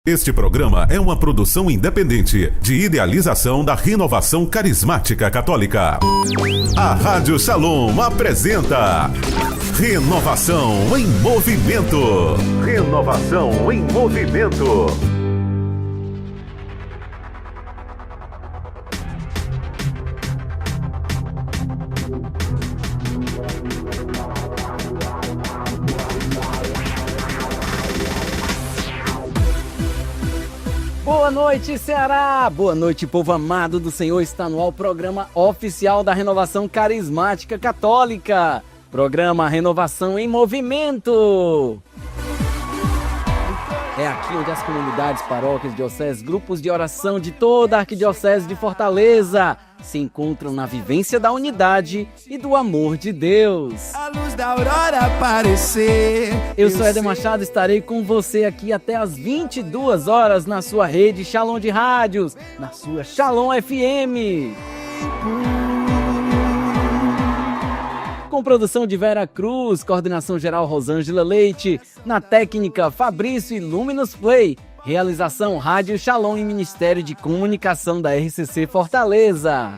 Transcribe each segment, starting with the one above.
Este programa é uma produção independente de idealização da Renovação Carismática Católica. A Rádio Shalom apresenta Renovação em Movimento. Renovação em Movimento. Boa noite, Ceará! Boa noite, povo amado do Senhor. Está no ar o programa oficial da Renovação Carismática Católica. Programa Renovação em Movimento. É aqui onde as comunidades, paróquias, dioceses, grupos de oração de toda a Arquidiocese de Fortaleza se encontram na vivência da unidade e do amor de Deus. A luz da aurora aparecer. Eu sou Éder Machado, estarei com você aqui até às 22 horas na sua rede Shalom de Rádios, na sua Shalom FM. Com produção de Vera Cruz, coordenação geral Rosângela Leite, na técnica Fabrício e Luminous Play, realização Rádio Shalom e Ministério de Comunicação da RCC Fortaleza.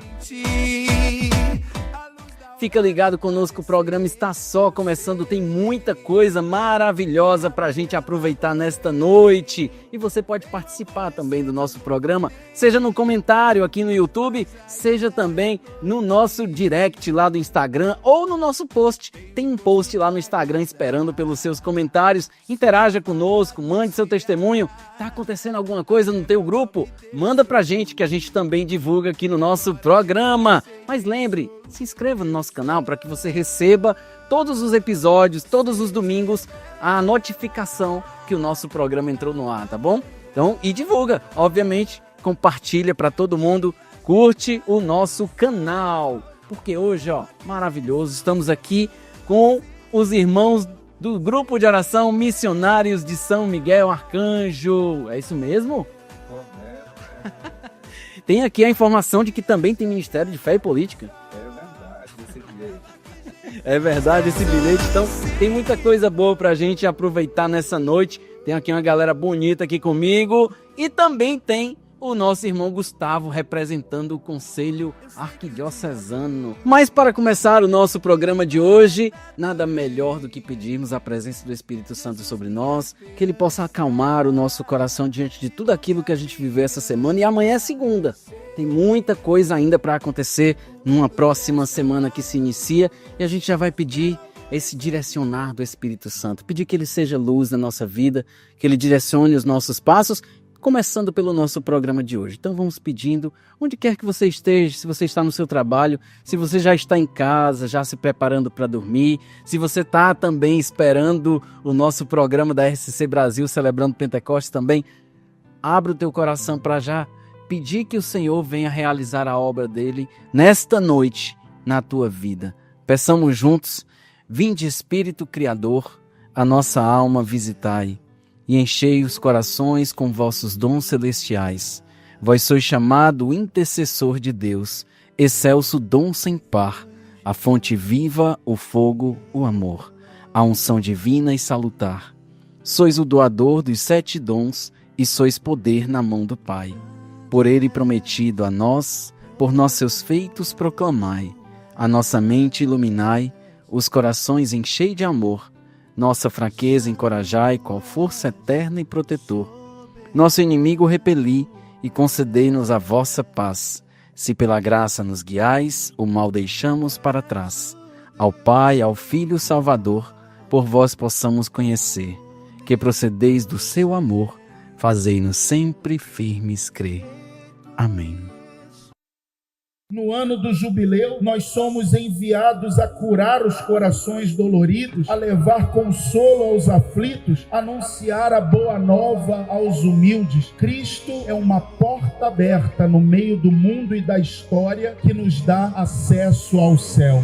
Fica ligado conosco, o programa está só começando, tem muita coisa maravilhosa para a gente aproveitar nesta noite. E você pode participar também do nosso programa, seja no comentário aqui no YouTube, seja também no nosso direct lá do Instagram ou no nosso post. Tem um post lá no Instagram esperando pelos seus comentários. Interaja conosco, mande seu testemunho. Tá acontecendo alguma coisa no teu grupo? Manda pra gente que a gente também divulga aqui no nosso programa. Mas lembre, se inscreva no nosso canal para que você receba todos os episódios, todos os domingos, a notificação que o nosso programa entrou no ar, tá bom? Então, e divulga, obviamente, compartilha para todo mundo, curte o nosso canal, porque hoje, ó, maravilhoso, estamos aqui com os irmãos do grupo de oração Missionários de São Miguel Arcanjo. É isso mesmo? Tem aqui a informação de que também tem Ministério de Fé e Política. É verdade esse bilhete. Então tem muita coisa boa pra gente aproveitar nessa noite. Tem aqui uma galera bonita aqui comigo. E também tem o nosso irmão Gustavo representando o Conselho Arquidiocesano. Mas para começar o nosso programa de hoje, nada melhor do que pedirmos a presença do Espírito Santo sobre nós, que ele possa acalmar o nosso coração diante de tudo aquilo que a gente viveu essa semana. E amanhã é segunda. Tem muita coisa ainda para acontecer numa próxima semana que se inicia e a gente já vai pedir esse direcionar do Espírito Santo, pedir que ele seja luz na nossa vida, que ele direcione os nossos passos, começando pelo nosso programa de hoje. Então vamos pedindo, onde quer que você esteja, se você está no seu trabalho, se você já está em casa, já se preparando para dormir, se você está também esperando o nosso programa da RCC Brasil, celebrando Pentecostes também, abra o teu coração para já pedir que o Senhor venha realizar a obra dele nesta noite na tua vida. Peçamos juntos, vinde Espírito Criador, a nossa alma visitai, e enchei os corações com vossos dons celestiais. Vós sois chamado o intercessor de Deus, excelso dom sem par, a fonte viva, o fogo, o amor, a unção divina e salutar. Sois o doador dos 7 dons e sois poder na mão do Pai. Por ele prometido a nós, por nós seus feitos proclamai, a nossa mente iluminai, os corações enchei de amor, nossa fraqueza encorajai, qual força eterna e protetor. Nosso inimigo repeli e concedei-nos a vossa paz. Se pela graça nos guiais, o mal deixamos para trás. Ao Pai, ao Filho Salvador, por vós possamos conhecer, que procedeis do seu amor, fazei-nos sempre firmes crer. Amém. No ano do jubileu, nós somos enviados a curar os corações doloridos, a levar consolo aos aflitos, a anunciar a boa nova aos humildes. Cristo é uma porta aberta no meio do mundo e da história que nos dá acesso ao céu.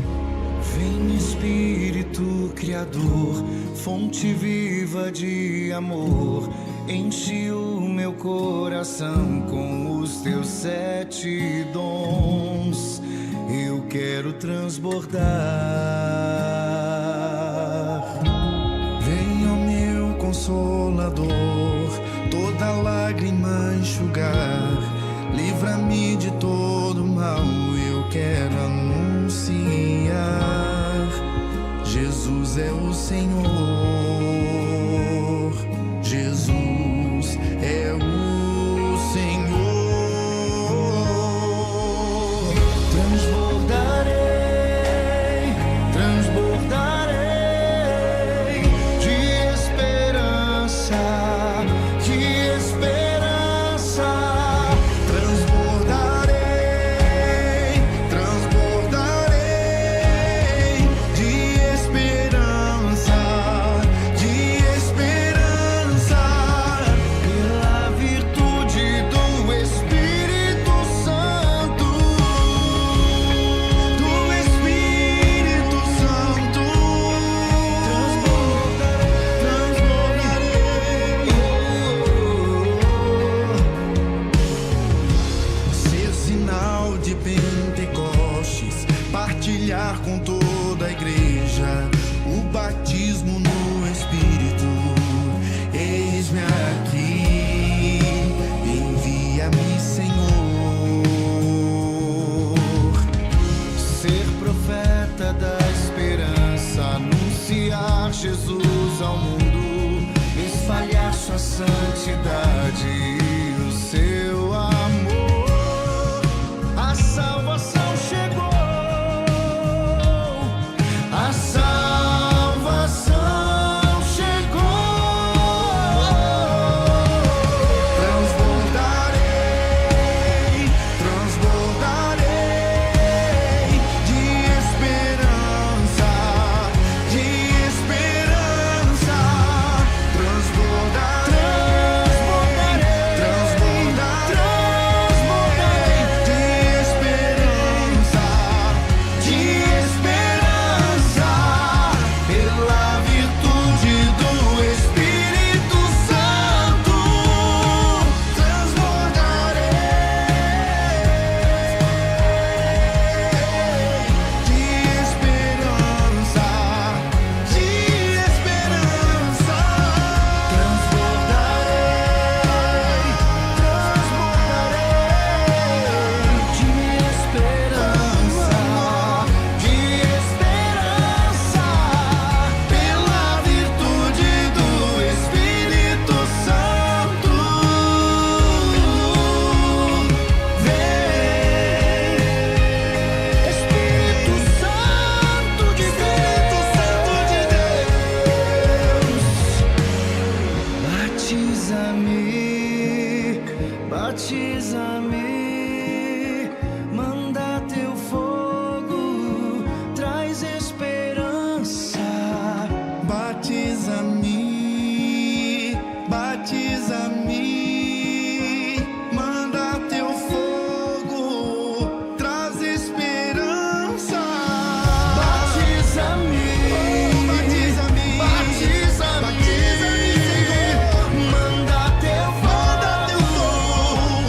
Vem Espírito Criador, fonte viva de amor, enche o meu coração com os teus 7 dons. Eu quero transbordar. Vem, ó meu Consolador, toda lágrima enxugar. Livra-me de todo mal, eu quero anunciar. Jesus é o Senhor, Jesus é o Senhor. Transbordarei, transbordarei de esperança, de esperança. Transbordarei, transbordarei de esperança, de esperança. Pela virtude do Espírito Santo, do Espírito Santo. Transbordarei, ser sinal de Pentecostes, partilhar com toda a igreja o batismo no Espírito. Eis-me aqui, envia-me, Senhor. Ser profeta da esperança, anunciar Jesus ao mundo, espalhar sua santidade e o seu amor. A salvação chegou, a salvação chegou. Transbordarei, transbordarei de esperança, de esperança. Transbordarei, transbordarei de esperança, de esperança. Pela virtude do Espírito Santo, transbordarei de esperança, de esperança. Transbordarei, transbordarei de esperança, de esperança. Pela virtude do Espírito Santo, vem, Espírito Santo de Deus, batiza-me, batiza-me, manda teu fogo, traz esperança. Batiza-me, batiza-me, manda teu fogo, traz esperança. Batiza-me, batiza-me, batiza-me, manda teu fogo,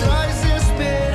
traz esperança.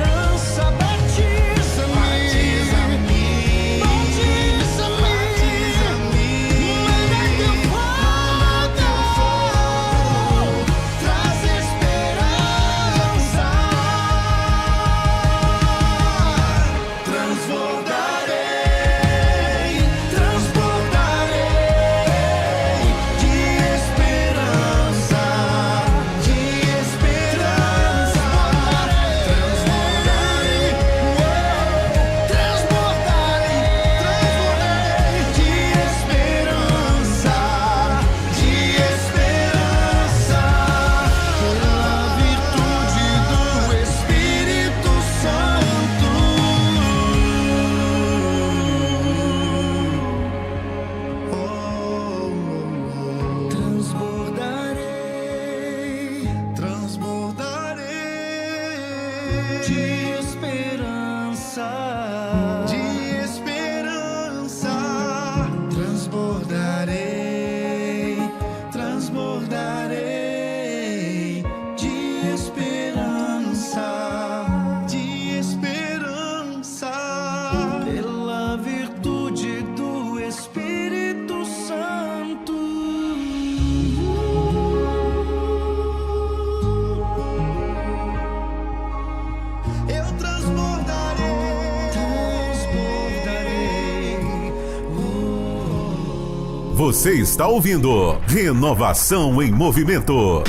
Você está ouvindo Renovação em Movimento.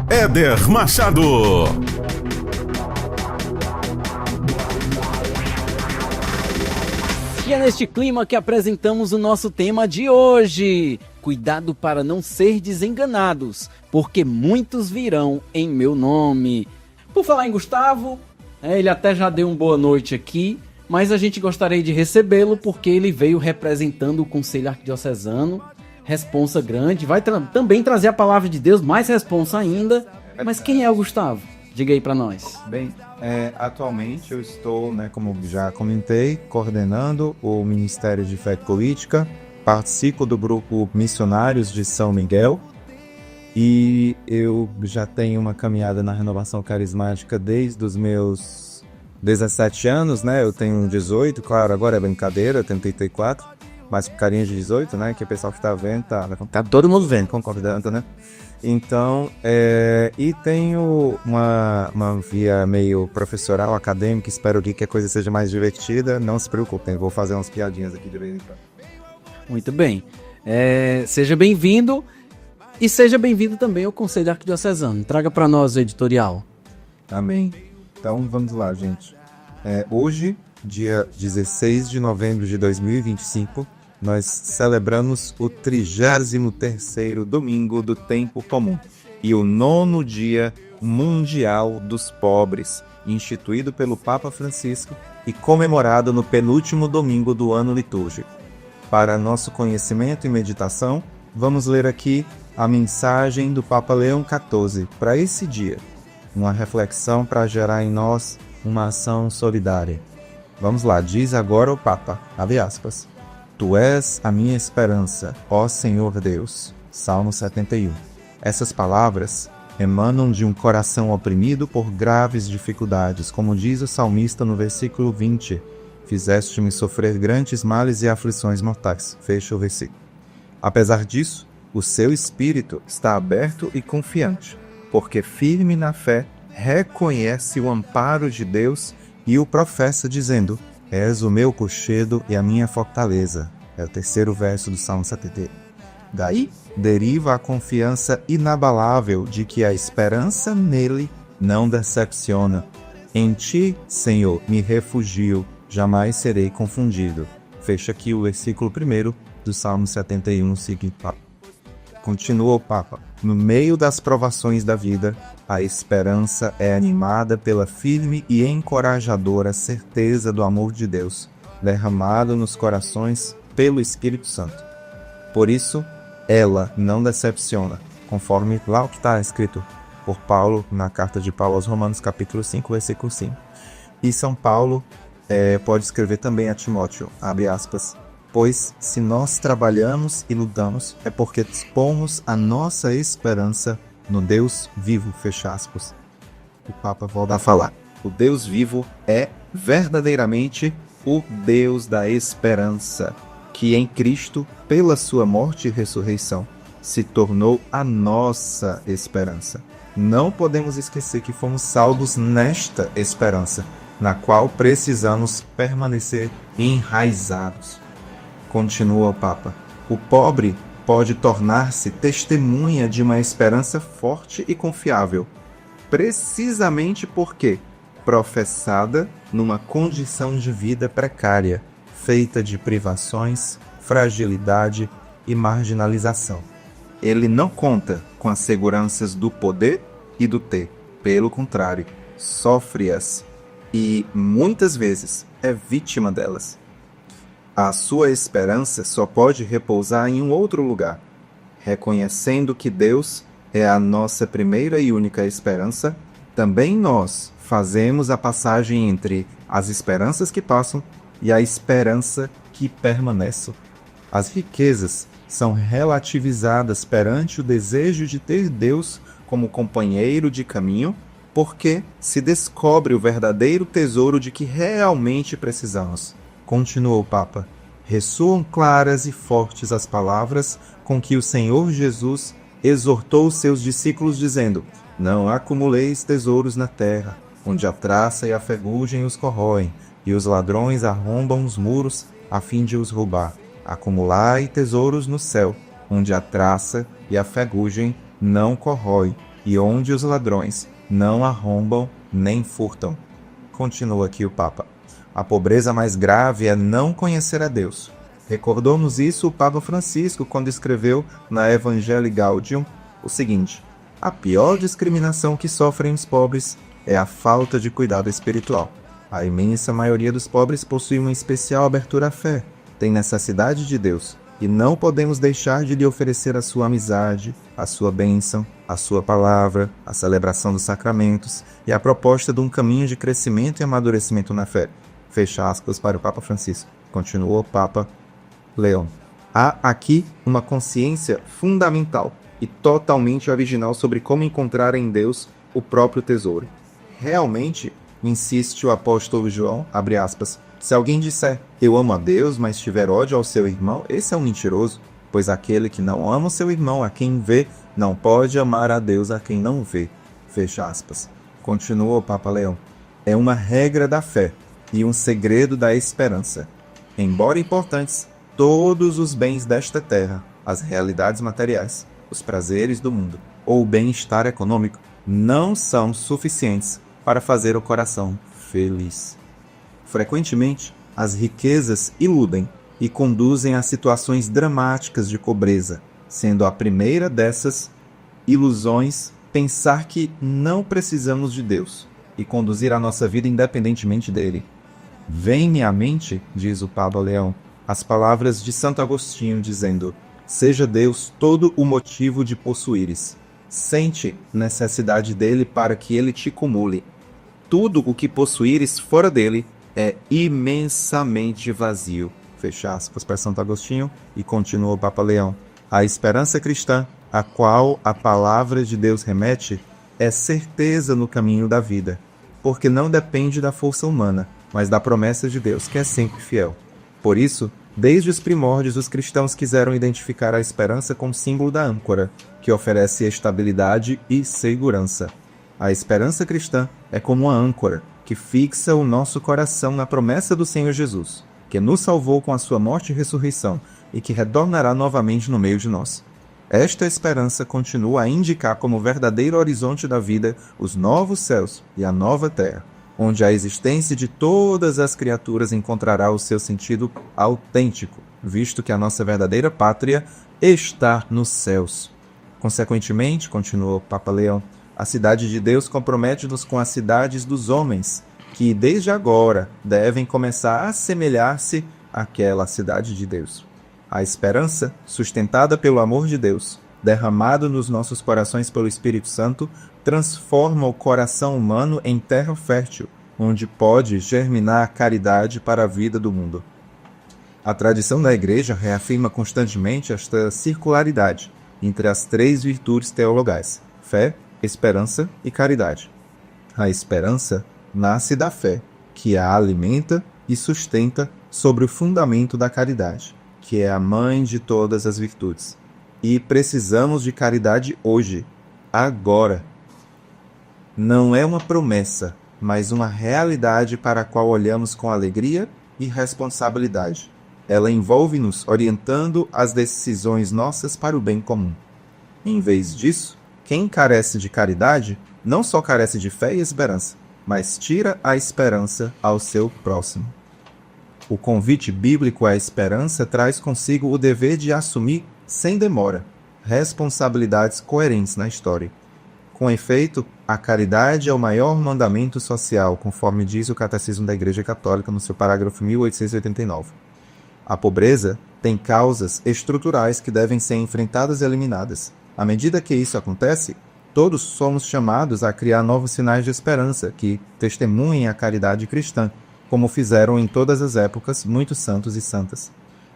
Éder Machado. E é neste clima que apresentamos o nosso tema de hoje. Cuidado para não ser desenganados, porque muitos virão em meu nome. Por falar em Gustavo, ele até já deu uma boa noite aqui, mas a gente gostaria de recebê-lo porque ele veio representando o Conselho Arquidiocesano. Responsa grande, vai também trazer a palavra de Deus, mais responsa ainda. Mas quem é o Gustavo? Diga aí para nós. Bem, atualmente eu estou, como já comentei, coordenando o Ministério de Fé e Política, participo do grupo Missionários de São Miguel e eu já tenho uma caminhada na renovação carismática desde os meus 17 anos, Eu tenho 18, claro, agora é brincadeira, eu tenho 34, mas com carinha de 18, Que o pessoal que tá vendo, tá todo mundo vendo, concordando, Então, e tenho uma via meio professoral, acadêmica, espero que a coisa seja mais divertida, não se preocupem, vou fazer umas piadinhas aqui de vez em quando. Muito bem, seja bem-vindo e seja bem-vindo também ao Conselho Arquidiocesano. Traga para nós o editorial. Amém. Então vamos lá, gente. Hoje, dia 16 de novembro de 2025, nós celebramos o 33º domingo do tempo comum e o 9º dia mundial dos pobres, instituído pelo Papa Francisco e comemorado no penúltimo domingo do ano litúrgico. Para nosso conhecimento e meditação, vamos ler aqui a mensagem do Papa Leão XIV para esse dia, uma reflexão para gerar em nós uma ação solidária. Vamos lá, diz agora o Papa, abre aspas, Tu és a minha esperança, ó Senhor Deus. Salmo 71. Essas palavras emanam de um coração oprimido por graves dificuldades, como diz o salmista no versículo 20. Fizeste-me sofrer grandes males e aflições mortais. Fecha o versículo. Apesar disso, o seu espírito está aberto e confiante, porque firme na fé, reconhece o amparo de Deus e o professa dizendo, És o meu rochedo e a minha fortaleza. É o 3º verso do Salmo 70. Daí deriva a confiança inabalável de que a esperança nele não decepciona. Em ti, Senhor, me refugio, jamais serei confundido. Fecha aqui o versículo 1 do Salmo 71, seguinte. Continua o Papa. No meio das provações da vida, a esperança é animada pela firme e encorajadora certeza do amor de Deus, derramado nos corações pelo Espírito Santo. Por isso, ela não decepciona, conforme lá o que está escrito por Paulo na carta de Paulo aos Romanos, capítulo 5, versículo 5. E São Paulo pode escrever também a Timóteo, abre aspas, pois se nós trabalhamos e lutamos, é porque dispomos a nossa esperança no Deus vivo, fecha aspas. O Papa volta a falar. O Deus vivo é verdadeiramente o Deus da esperança, que em Cristo, pela sua morte e ressurreição, se tornou a nossa esperança. Não podemos esquecer que fomos salvos nesta esperança, na qual precisamos permanecer enraizados. Continua o Papa. O pobre pode tornar-se testemunha de uma esperança forte e confiável, precisamente porque professada numa condição de vida precária, feita de privações, fragilidade e marginalização. Ele não conta com as seguranças do poder e do ter. Pelo contrário, sofre-as e, muitas vezes, é vítima delas. A sua esperança só pode repousar em um outro lugar, reconhecendo que Deus é a nossa primeira e única esperança. Também nós fazemos a passagem entre as esperanças que passam e a esperança que permanece. As riquezas são relativizadas perante o desejo de ter Deus como companheiro de caminho, porque se descobre o verdadeiro tesouro de que realmente precisamos. Continuou o Papa. Ressoam claras e fortes as palavras com que o Senhor Jesus exortou os seus discípulos, dizendo: Não acumuleis tesouros na terra, onde a traça e a ferrugem os corroem, e os ladrões arrombam os muros a fim de os roubar. acumulai tesouros no céu, onde a traça e a ferrugem não corrói, e onde os ladrões não arrombam nem furtam. Continua aqui o Papa. A pobreza mais grave é não conhecer a Deus. Recordou-nos isso o Papa Francisco quando escreveu na Evangelii Gaudium o seguinte: a pior discriminação que sofrem os pobres é a falta de cuidado espiritual. A imensa maioria dos pobres possui uma especial abertura à fé, tem necessidade de Deus, e não podemos deixar de lhe oferecer a sua amizade, a sua bênção, a sua palavra, a celebração dos sacramentos e a proposta de um caminho de crescimento e amadurecimento na fé. Fecha aspas para o Papa Francisco. Continuou o Papa Leão. Há aqui uma consciência fundamental e totalmente original sobre como encontrar em Deus o próprio tesouro. Realmente, insiste o apóstolo João, abre aspas, se alguém disser, eu amo a Deus, mas tiver ódio ao seu irmão, esse é um mentiroso, pois aquele que não ama o seu irmão a quem vê, não pode amar a Deus a quem não vê. Fecha aspas. Continua o Papa Leão. É uma regra da fé e um segredo da esperança. Embora importantes, todos os bens desta terra, as realidades materiais, os prazeres do mundo ou o bem-estar econômico não são suficientes para fazer o coração feliz. Frequentemente, as riquezas iludem e conduzem a situações dramáticas de pobreza, sendo a primeira dessas ilusões pensar que não precisamos de Deus e conduzir a nossa vida independentemente dele. Vem-me à mente, diz o Papa Leão, as palavras de Santo Agostinho dizendo: seja Deus todo o motivo de possuíres. Sente necessidade dele para que ele te cumule. Tudo o que possuíres fora dele é imensamente vazio. Fecha aspas para Santo Agostinho e continua o Papa Leão. A esperança cristã, a qual a palavra de Deus remete, é certeza no caminho da vida, porque não depende da força humana, mas da promessa de Deus, que é sempre fiel. Por isso, desde os primórdios, os cristãos quiseram identificar a esperança como símbolo da âncora, que oferece estabilidade e segurança. A esperança cristã é como uma âncora, que fixa o nosso coração na promessa do Senhor Jesus, que nos salvou com a sua morte e ressurreição, e que retornará novamente no meio de nós. Esta esperança continua a indicar como verdadeiro horizonte da vida os novos céus e a nova terra, onde a existência de todas as criaturas encontrará o seu sentido autêntico, visto que a nossa verdadeira pátria está nos céus. Consequentemente, continuou o Papa Leão, a cidade de Deus compromete-nos com as cidades dos homens, que desde agora devem começar a assemelhar-se àquela cidade de Deus. A esperança, sustentada pelo amor de Deus, derramado nos nossos corações pelo Espírito Santo, transforma o coração humano em terra fértil, onde pode germinar a caridade para a vida do mundo. A tradição da Igreja reafirma constantemente esta circularidade entre as três virtudes teologais: fé, esperança e caridade. A esperança nasce da fé, que a alimenta e sustenta sobre o fundamento da caridade, que é a mãe de todas as virtudes. E precisamos de caridade hoje, agora. Não é uma promessa, mas uma realidade para a qual olhamos com alegria e responsabilidade. Ela envolve-nos orientando as decisões nossas para o bem comum. Em vez disso, quem carece de caridade não só carece de fé e esperança, mas tira a esperança ao seu próximo. O convite bíblico à esperança traz consigo o dever de assumir, sem demora, responsabilidades coerentes na história. Com efeito, a caridade é o maior mandamento social, conforme diz o Catecismo da Igreja Católica no seu parágrafo 1889. A pobreza tem causas estruturais que devem ser enfrentadas e eliminadas. À medida que isso acontece, todos somos chamados a criar novos sinais de esperança que testemunhem a caridade cristã, como fizeram em todas as épocas muitos santos e santas.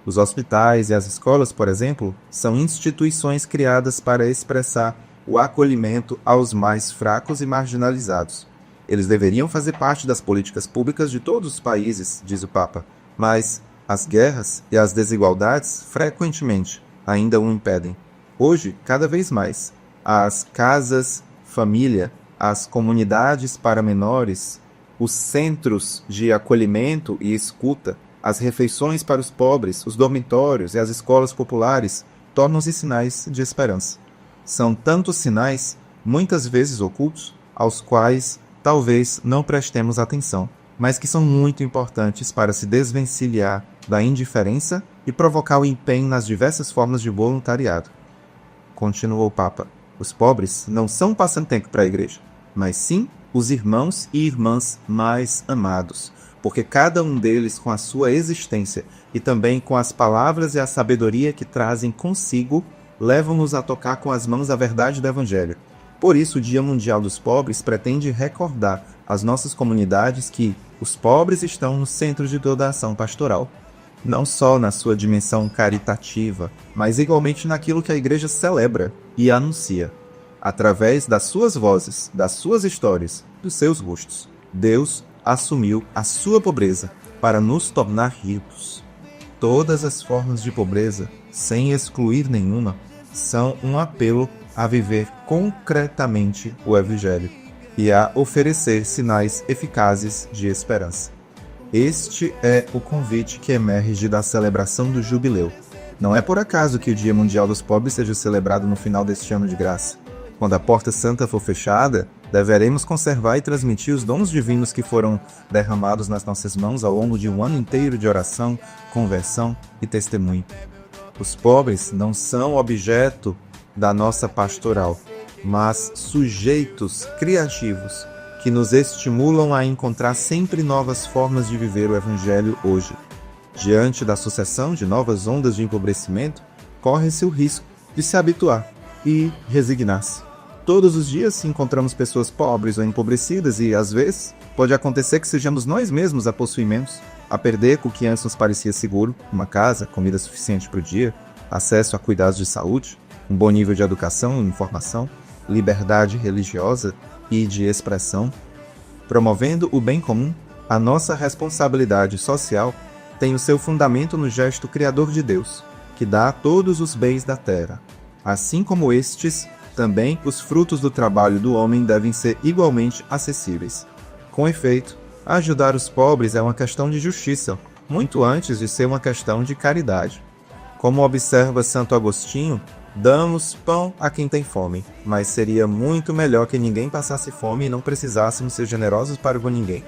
Os hospitais e as escolas, por exemplo, são instituições criadas para expressar o acolhimento aos mais fracos e marginalizados. Eles deveriam fazer parte das políticas públicas de todos os países, diz o Papa, mas as guerras e as desigualdades frequentemente ainda o impedem. Hoje, cada vez mais, as casas família, as comunidades para menores, os centros de acolhimento e escuta, as refeições para os pobres, os dormitórios e as escolas populares tornam-se sinais de esperança. São tantos sinais, muitas vezes ocultos, aos quais talvez não prestemos atenção, mas que são muito importantes para se desvencilhar da indiferença e provocar o empenho nas diversas formas de voluntariado. Continuou o Papa: os pobres não são passatempo para a igreja, mas sim os irmãos e irmãs mais amados, porque cada um deles, com a sua existência e também com as palavras e a sabedoria que trazem consigo, levam-nos a tocar com as mãos a verdade do Evangelho. Por isso, o Dia Mundial dos Pobres pretende recordar às nossas comunidades que os pobres estão no centro de toda a ação pastoral, não só na sua dimensão caritativa, mas igualmente naquilo que a Igreja celebra e anuncia. Através das suas vozes, das suas histórias, dos seus rostos, Deus assumiu a sua pobreza para nos tornar ricos. Todas as formas de pobreza, sem excluir nenhuma, são um apelo a viver concretamente o Evangelho e a oferecer sinais eficazes de esperança. Este é o convite que emerge da celebração do Jubileu. Não é por acaso que o Dia Mundial dos Pobres seja celebrado no final deste ano de graça. Quando a porta santa for fechada, deveremos conservar e transmitir os dons divinos que foram derramados nas nossas mãos ao longo de um ano inteiro de oração, conversão e testemunho. Os pobres não são objeto da nossa pastoral, mas sujeitos criativos que nos estimulam a encontrar sempre novas formas de viver o Evangelho hoje. Diante da sucessão de novas ondas de empobrecimento, corre-se o risco de se habituar e resignar-se. Todos os dias encontramos pessoas pobres ou empobrecidas e, às vezes, pode acontecer que sejamos nós mesmos a possuir menos, a perder com o que antes nos parecia seguro, uma casa, comida suficiente para o dia, acesso a cuidados de saúde, um bom nível de educação e informação, liberdade religiosa e de expressão. Promovendo o bem comum, a nossa responsabilidade social tem o seu fundamento no gesto criador de Deus, que dá a todos os bens da terra. Assim como estes, também os frutos do trabalho do homem devem ser igualmente acessíveis. Com efeito, ajudar os pobres é uma questão de justiça, muito antes de ser uma questão de caridade. Como observa Santo Agostinho, damos pão a quem tem fome, mas seria muito melhor que ninguém passasse fome e não precisássemos ser generosos para com ninguém.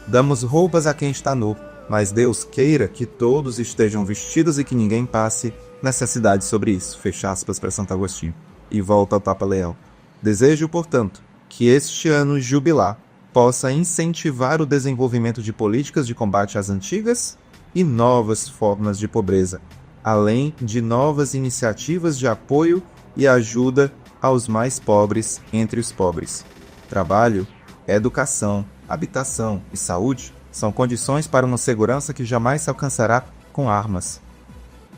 Damos roupas a quem está nu, mas Deus queira que todos estejam vestidos e que ninguém passe necessidade sobre isso. Fecha aspas para Santo Agostinho. E volta ao Papa Leão. Desejo, portanto, que este ano jubilar possa incentivar o desenvolvimento de políticas de combate às antigas e novas formas de pobreza, além de novas iniciativas de apoio e ajuda aos mais pobres entre os pobres. Trabalho, educação, habitação e saúde são condições para uma segurança que jamais se alcançará com armas.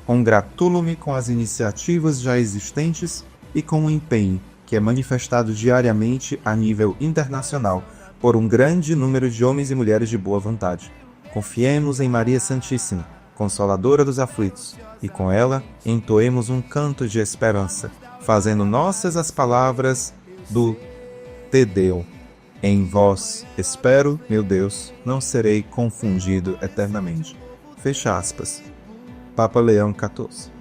Congratulo-me com as iniciativas já existentes e com o empenho que é manifestado diariamente a nível internacional por um grande número de homens e mulheres de boa vontade. Confiemos em Maria Santíssima, Consoladora dos aflitos, e com ela entoemos um canto de esperança, fazendo nossas as palavras do Te Deum. Em vós espero, meu Deus, não serei confundido eternamente. Fecha aspas. Papa Leão XIV.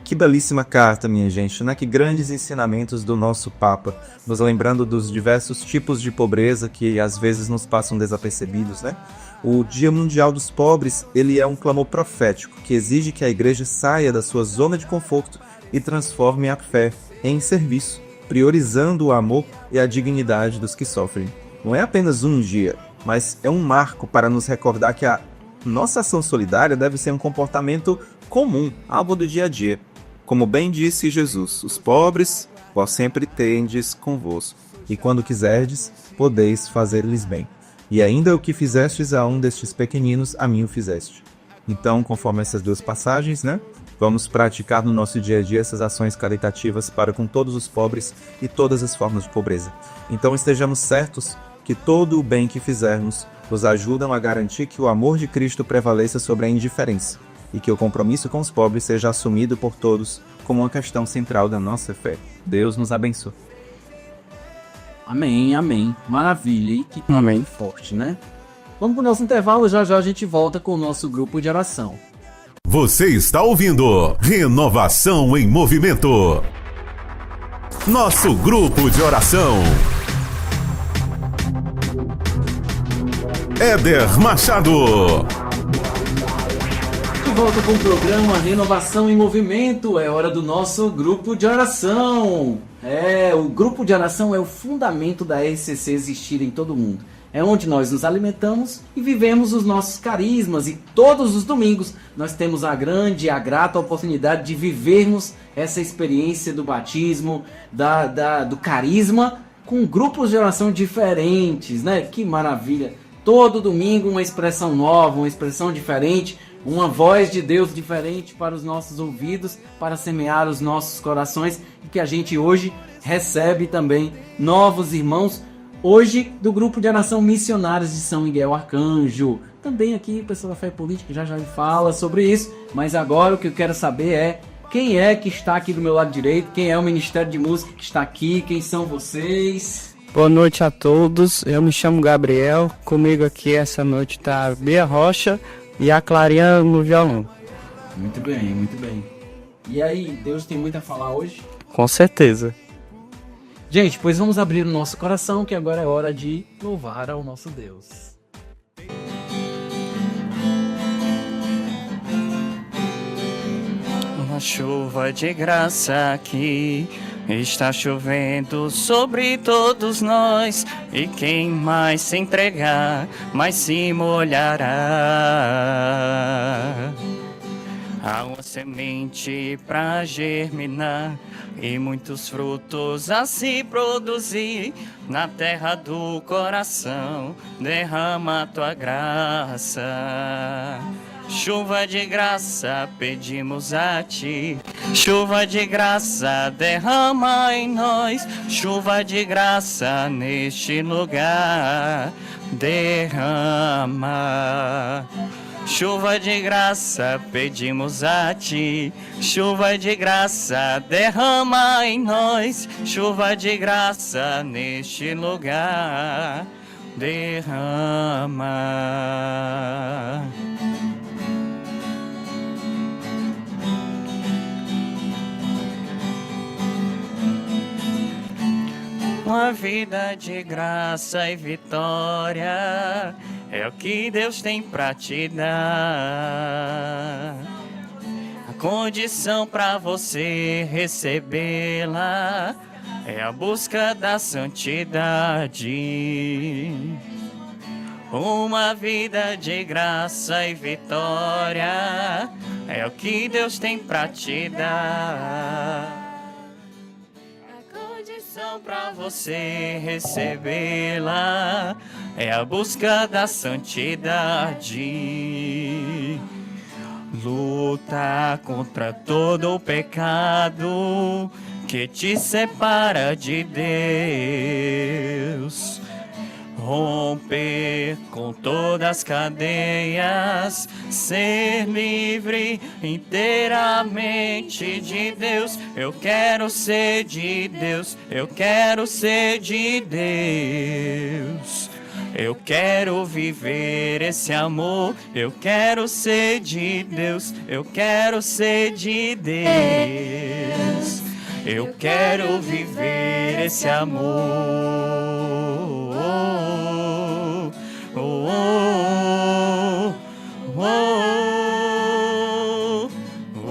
Que belíssima carta, minha gente, né? Que grandes ensinamentos do nosso Papa, nos lembrando dos diversos tipos de pobreza que às vezes nos passam desapercebidos, né? O Dia Mundial dos Pobres, ele é um clamor profético que exige que a Igreja saia da sua zona de conforto e transforme a fé em serviço, priorizando o amor e a dignidade dos que sofrem. Não é apenas um dia, mas é um marco para nos recordar que a nossa ação solidária deve ser um comportamento comum, algo do dia a dia. Como bem disse Jesus, os pobres vós sempre tendes convosco, e quando quiserdes, podeis fazer-lhes bem. E ainda o que fizestes a um destes pequeninos, a mim o fizeste. Então, conforme essas duas passagens, né, vamos praticar no nosso dia a dia essas ações caritativas para com todos os pobres e todas as formas de pobreza. Então estejamos certos que todo o bem que fizermos nos ajudam a garantir que o amor de Cristo prevaleça sobre a indiferença, e que o compromisso com os pobres seja assumido por todos como uma questão central da nossa fé. Deus nos abençoe. Amém, amém. Maravilha. E que amém forte, né? Vamos pro nosso intervalo, já já a gente volta com o nosso grupo de oração. Você está ouvindo Renovação em Movimento. Nosso grupo de oração. Éder Machado. De volta com o programa Renovação em Movimento, é hora do nosso grupo de oração. O grupo de oração é o fundamento da RCC existir em todo mundo. É onde nós nos alimentamos e vivemos os nossos carismas, e todos os domingos nós temos a grande e a grata oportunidade de vivermos essa experiência do batismo, do carisma, com grupos de oração diferentes, né? Que maravilha! Todo domingo uma expressão nova, uma expressão diferente, uma voz de Deus diferente para os nossos ouvidos, para semear os nossos corações, e que a gente hoje recebe também novos irmãos, hoje do grupo de oração Missionários de São Miguel Arcanjo. Também aqui, pessoal da Fé Política já fala sobre isso, mas agora o que eu quero saber é quem é que está aqui do meu lado direito, quem é o Ministério de Música que está aqui, quem são vocês? Boa noite a todos, eu me chamo Gabriel, comigo aqui essa noite está a Bia Rocha e a Clarinha no violão. Muito bem, muito bem. E aí, Deus tem muito a falar hoje? Com certeza. Gente, pois vamos abrir o nosso coração, que agora é hora de louvar ao nosso Deus. Uma chuva de graça aqui está chovendo sobre todos nós, e quem mais se entregar, mais se molhará. Há uma semente pra germinar e muitos frutos a se produzir. Na terra do coração derrama a tua graça. Chuva de graça pedimos a ti, chuva de graça derrama em nós, chuva de graça neste lugar derrama. Chuva de graça pedimos a ti, chuva de graça derrama em nós, chuva de graça neste lugar derrama. Uma vida de graça e vitória é o que Deus tem pra te dar. A condição pra você recebê-la é a busca da santidade. Uma vida de graça e vitória é o que Deus tem pra te dar. Pra você recebê-la é a busca da santidade. Luta contra todo o pecado que te separa de Deus. Romper com todas as cadeias, ser livre inteiramente de Deus. Eu quero ser de Deus, eu quero ser de Deus. Eu quero viver esse amor, eu quero ser de Deus, eu quero ser de Deus. Eu quero viver esse amor. Oh, oh, oh, oh, oh,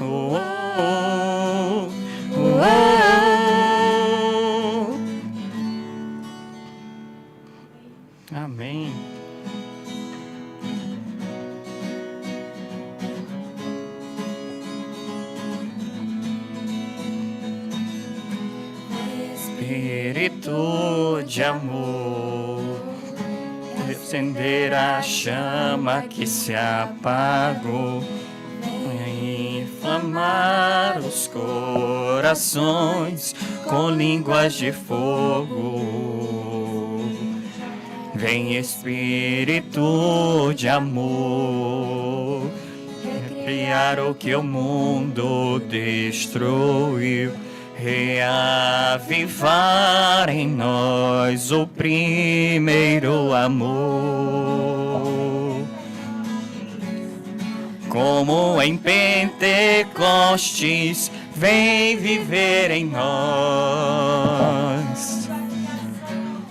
oh, oh. Amém. Espírito de amor, acender a chama que se apagou, inflamar os corações com línguas de fogo. Vem Espírito de amor, criar o que o mundo destruiu. reavivar em nós o primeiro amor. Como em Pentecostes, vem viver em nós,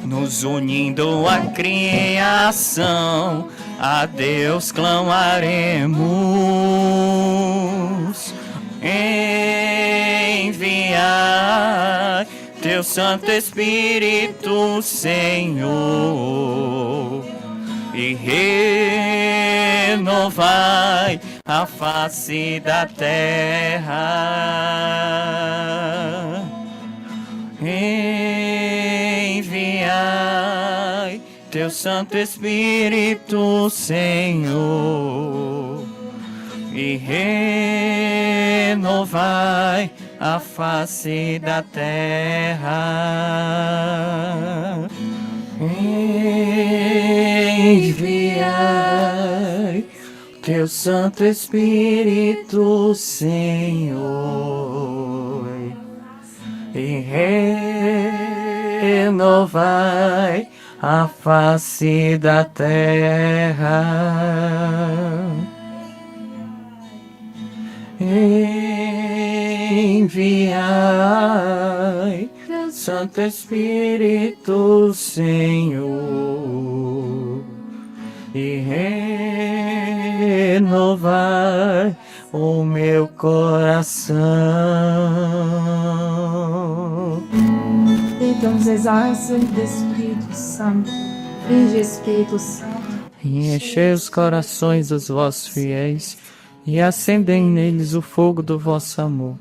nos unindo à criação, a Deus clamaremos. Enviai teu Santo Espírito, Senhor, e renovai a face da terra. Enviai teu Santo Espírito, Senhor, e renovai a face da terra. Enviai teu Santo Espírito, Senhor, e renovai a face da terra. Enviai Santo Espírito, Senhor, e renovai o meu coração. Então, exerce do Espírito Santo, e Espírito Santo, E enchei os corações dos vossos fiéis, e acendei neles o fogo do vosso amor.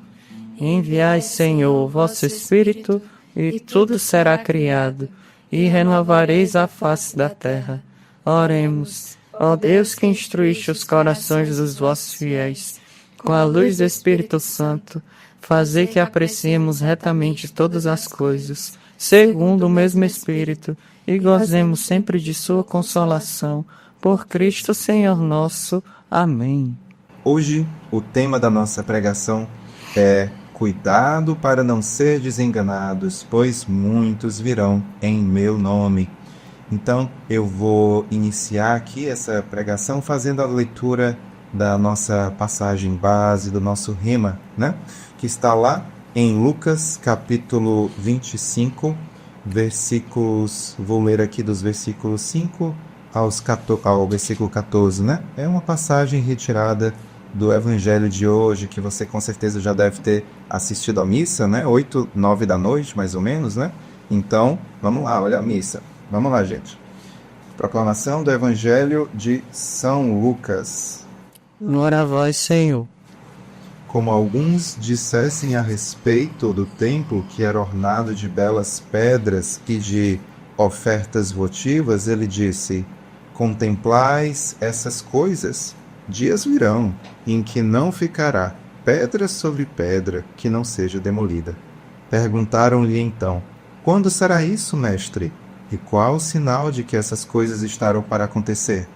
Enviai, Senhor, o vosso Espírito, e tudo será criado, e renovareis a face da terra. Oremos. Ó Deus, que instruíste os corações dos vossos fiéis, com a luz do Espírito Santo, fazei que apreciemos retamente todas as coisas, segundo o mesmo Espírito, e gozemos sempre de sua consolação. Por Cristo Senhor nosso. Amém. Hoje, o tema da nossa pregação é cuidado para não ser desenganados, pois muitos virão em meu nome. Então, eu vou iniciar aqui essa pregação fazendo a leitura da nossa passagem base, do nosso rema, né? Que está lá em Lucas, capítulo 25, versículos, vou ler aqui dos versículos 5 ao versículo 14, né? É uma passagem retirada do Evangelho de hoje, que você com certeza já deve ter assistido à missa, né? 8, 9 da noite, mais ou menos, né? Então, vamos lá, olha a missa. Vamos lá, gente. Proclamação do Evangelho de São Lucas. Glória a vós, Senhor. Como alguns dissessem a respeito do templo, que era ornado de belas pedras e de ofertas votivas, ele disse: contemplais essas coisas? Dias virão em que não ficará pedra sobre pedra que não seja demolida. Perguntaram-lhe então: quando será isso, mestre? E qual o sinal de que essas coisas estarão para acontecer?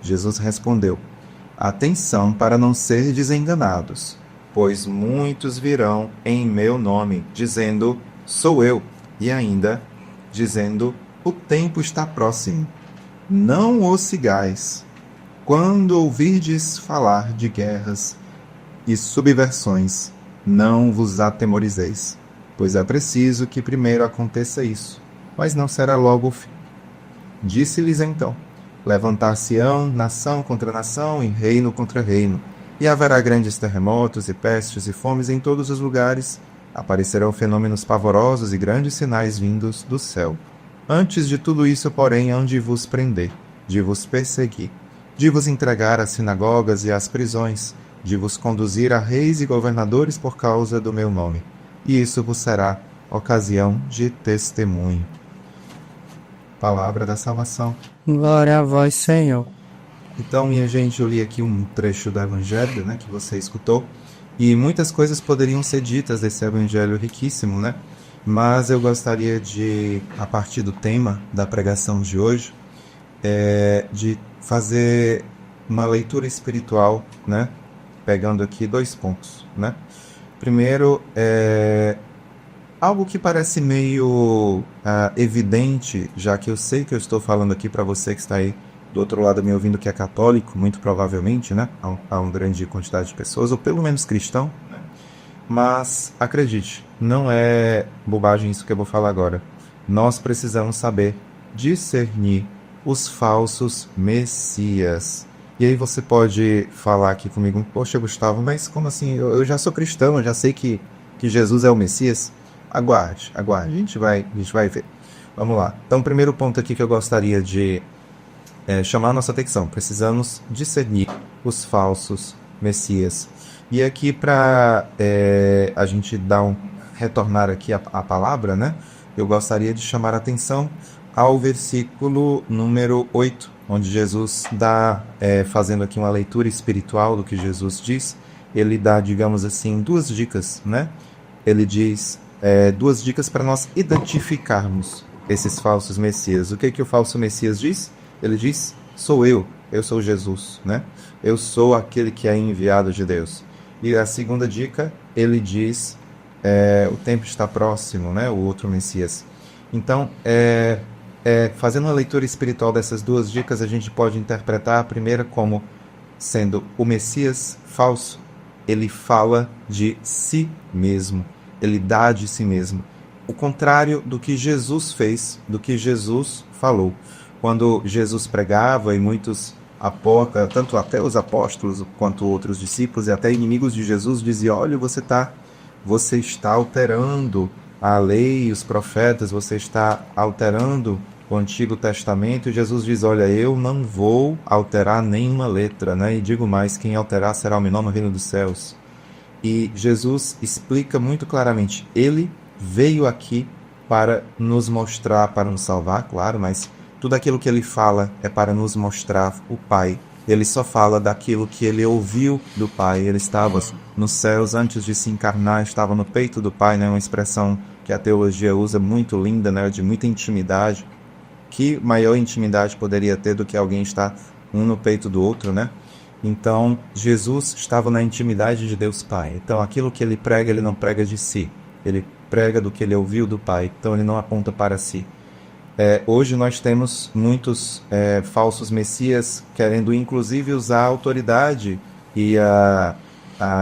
Jesus respondeu: atenção para não ser desenganados, pois muitos virão em meu nome, dizendo: sou eu, e ainda dizendo: o tempo está próximo. Não os sigais. Quando ouvirdes falar de guerras e subversões, não vos atemorizeis, pois é preciso que primeiro aconteça isso, mas não será logo o fim. Disse-lhes então: levantar-se-ão nação contra nação e reino contra reino, e haverá grandes terremotos e pestes e fomes em todos os lugares. Aparecerão fenômenos pavorosos e grandes sinais vindos do céu. Antes de tudo isso, porém, hão de vos prender, de vos perseguir, de vos entregar às sinagogas e às prisões, de vos conduzir a reis e governadores por causa do meu nome. E isso vos será ocasião de testemunho. Palavra da salvação. Glória a vós, Senhor. Então, minha gente, eu li aqui um trecho do Evangelho, né, que você escutou, e muitas coisas poderiam ser ditas desse Evangelho riquíssimo, né? Mas eu gostaria de, a partir do tema da pregação de hoje, de fazer uma leitura espiritual, né? Pegando aqui 2 pontos, né? Primeiro, algo que parece meio evidente, já que eu sei que eu estou falando aqui para você que está aí do outro lado me ouvindo, que é católico, muito provavelmente, né? Há uma grande quantidade de pessoas, ou pelo menos cristão, né? Mas acredite, não é bobagem isso que eu vou falar agora. Nós precisamos saber discernir os falsos messias. E aí você pode falar aqui comigo, poxa, Gustavo, mas como assim? Eu já sou cristão, eu já sei que Jesus é o Messias. Aguarde, a gente vai ver. Vamos lá. Então, o primeiro ponto aqui que eu gostaria de chamar a nossa atenção. Precisamos discernir os falsos messias. E aqui, para a gente retornar aqui a palavra, né? Eu gostaria de chamar a atenção ao versículo número 8, onde Jesus dá, fazendo aqui uma leitura espiritual do que Jesus diz, ele dá, digamos assim, duas dicas, né? Ele diz duas dicas para nós identificarmos esses falsos messias. O que o falso messias diz? Ele diz, sou eu sou Jesus, né? Eu sou aquele que é enviado de Deus. E a segunda dica, ele diz, o tempo está próximo, né? O outro Messias. Então, fazendo uma leitura espiritual dessas duas dicas, a gente pode interpretar a primeira como sendo o Messias falso. Ele fala de si mesmo, ele dá de si mesmo. O contrário do que Jesus fez, do que Jesus falou. Quando Jesus pregava e muitos tanto até os apóstolos quanto outros discípulos e até inimigos de Jesus diziam, olha, você está alterando a lei e os profetas, você está alterando o Antigo Testamento. E Jesus diz, olha, eu não vou alterar nenhuma letra, né? E digo mais, quem alterar será o menor no reino dos céus. E Jesus explica muito claramente, ele veio aqui para nos mostrar, para nos salvar, claro, mas tudo aquilo que ele fala é para nos mostrar o Pai. Ele só fala daquilo que ele ouviu do Pai. Ele estava nos céus antes de se encarnar, estava no peito do Pai, né? Uma expressão que a teologia usa, muito linda, né? De muita intimidade. Que maior intimidade poderia ter do que alguém estar um no peito do outro, né? Então, Jesus estava na intimidade de Deus Pai. Então, aquilo que ele prega, ele não prega de si. Ele prega do que ele ouviu do Pai. Então, ele não aponta para si. Hoje nós temos muitos falsos messias querendo inclusive usar a autoridade e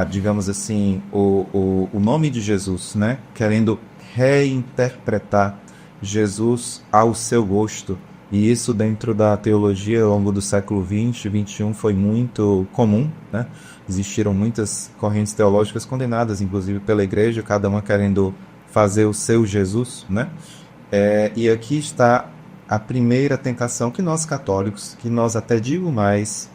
digamos assim, o nome de Jesus, né? Querendo reinterpretar Jesus ao seu gosto. E isso dentro da teologia ao longo do século XX e XXI foi muito comum, né? Existiram muitas correntes teológicas condenadas, inclusive pela igreja, cada uma querendo fazer o seu Jesus, né? E aqui está a primeira tentação que nós católicos, que nós até digo mais,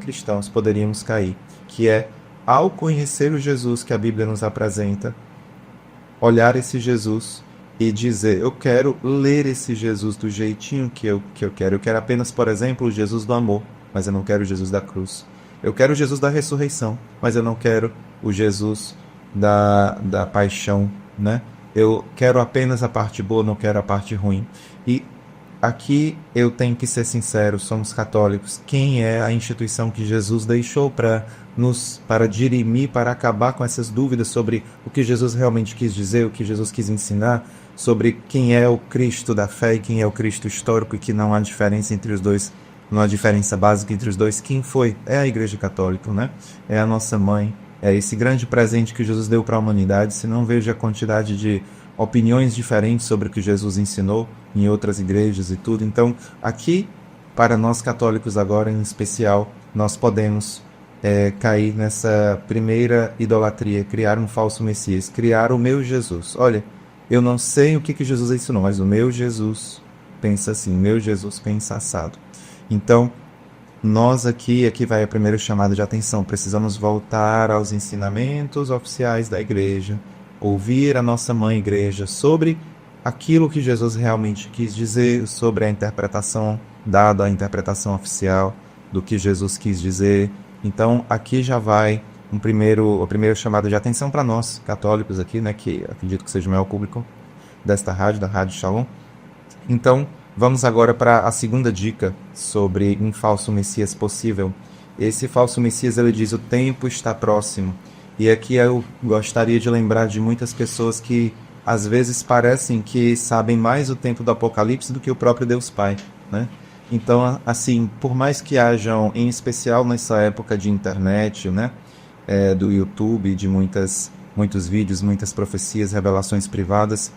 cristãos poderíamos cair, que é, ao conhecer o Jesus que a Bíblia nos apresenta, olhar esse Jesus e dizer, eu quero ler esse Jesus do jeitinho que eu quero. Eu quero apenas, por exemplo, o Jesus do amor, mas eu não quero o Jesus da cruz. Eu quero o Jesus da ressurreição, mas eu não quero o Jesus da paixão, né? Eu quero apenas a parte boa, não quero a parte ruim. E aqui eu tenho que ser sincero, somos católicos. Quem é a instituição que Jesus deixou para dirimir, para acabar com essas dúvidas sobre o que Jesus realmente quis dizer, o que Jesus quis ensinar, sobre quem é o Cristo da fé e quem é o Cristo histórico, e que não há diferença entre os dois, não há diferença básica entre os dois. Quem foi? É a Igreja Católica, né? É a nossa mãe. É esse grande presente que Jesus deu para a humanidade. Se não veja a quantidade de opiniões diferentes sobre o que Jesus ensinou em outras igrejas e tudo. Então, aqui, para nós católicos agora em especial, nós podemos cair nessa primeira idolatria, criar um falso Messias, criar o meu Jesus. Olha, eu não sei o que Jesus ensinou, mas o meu Jesus pensa assim, o meu Jesus pensa assado. Então, nós aqui vai a primeira chamada de atenção. Precisamos voltar aos ensinamentos oficiais da igreja, ouvir a nossa mãe igreja sobre aquilo que Jesus realmente quis dizer, sobre a interpretação dada, a interpretação oficial do que Jesus quis dizer. Então, aqui já vai a primeira chamada de atenção para nós, católicos aqui, né, que acredito que seja o maior público desta rádio, da Rádio Shalom. Então, vamos agora para a segunda dica sobre um falso Messias possível. Esse falso Messias, ele diz, o tempo está próximo. E aqui eu gostaria de lembrar de muitas pessoas que às vezes parecem que sabem mais o tempo do Apocalipse do que o próprio Deus Pai, né? Então, assim, por mais que hajam, em especial nessa época de internet, né, do YouTube, de muitos vídeos, muitas profecias, revelações privadas,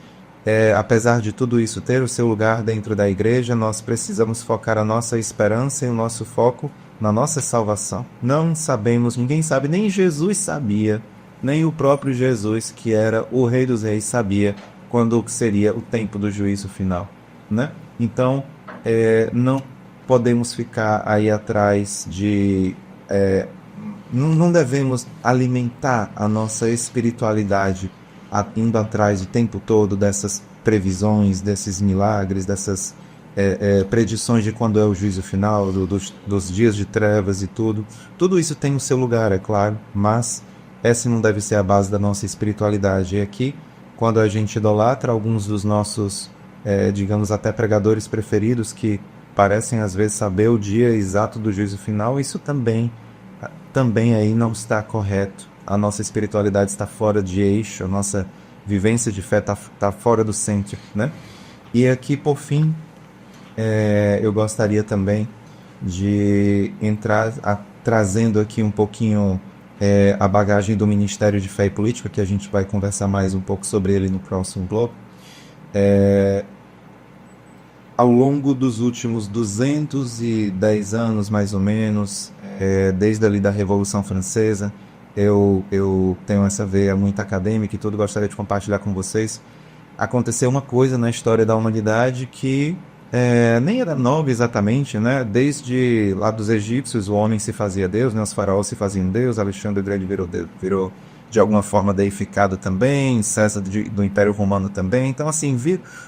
apesar de tudo isso ter o seu lugar dentro da igreja, nós precisamos focar a nossa esperança e o nosso foco na nossa salvação. Não sabemos, ninguém sabe, nem Jesus sabia, nem o próprio Jesus, que era o Rei dos Reis, sabia quando seria o tempo do juízo final, né? Então, não podemos ficar aí atrás de... não devemos alimentar a nossa espiritualidade indo atrás o tempo todo dessas previsões, desses milagres, dessas predições de quando é o juízo final, dos dias de trevas e tudo. Tudo isso tem o seu lugar, é claro, mas essa não deve ser a base da nossa espiritualidade. E aqui, quando a gente idolatra alguns dos nossos, digamos, até pregadores preferidos, que parecem às vezes saber o dia exato do juízo final, isso também aí não está correto. A nossa espiritualidade está fora de eixo, a nossa vivência de fé está fora do centro, né? E aqui, por fim, eu gostaria também de entrar trazendo aqui um pouquinho a bagagem do Ministério de Fé e Política, que a gente vai conversar mais um pouco sobre ele no próximo bloco. Ao longo dos últimos 210 anos, mais ou menos, desde ali da Revolução Francesa, eu tenho essa veia muito acadêmica e tudo, gostaria de compartilhar com vocês. Aconteceu uma coisa na história da humanidade que nem era nova exatamente, né? Desde lá dos egípcios, o homem se fazia Deus, né? Os faraós se faziam Deus, Alexandre o Grande virou de alguma forma deificado também, César do Império Romano também. Então, assim,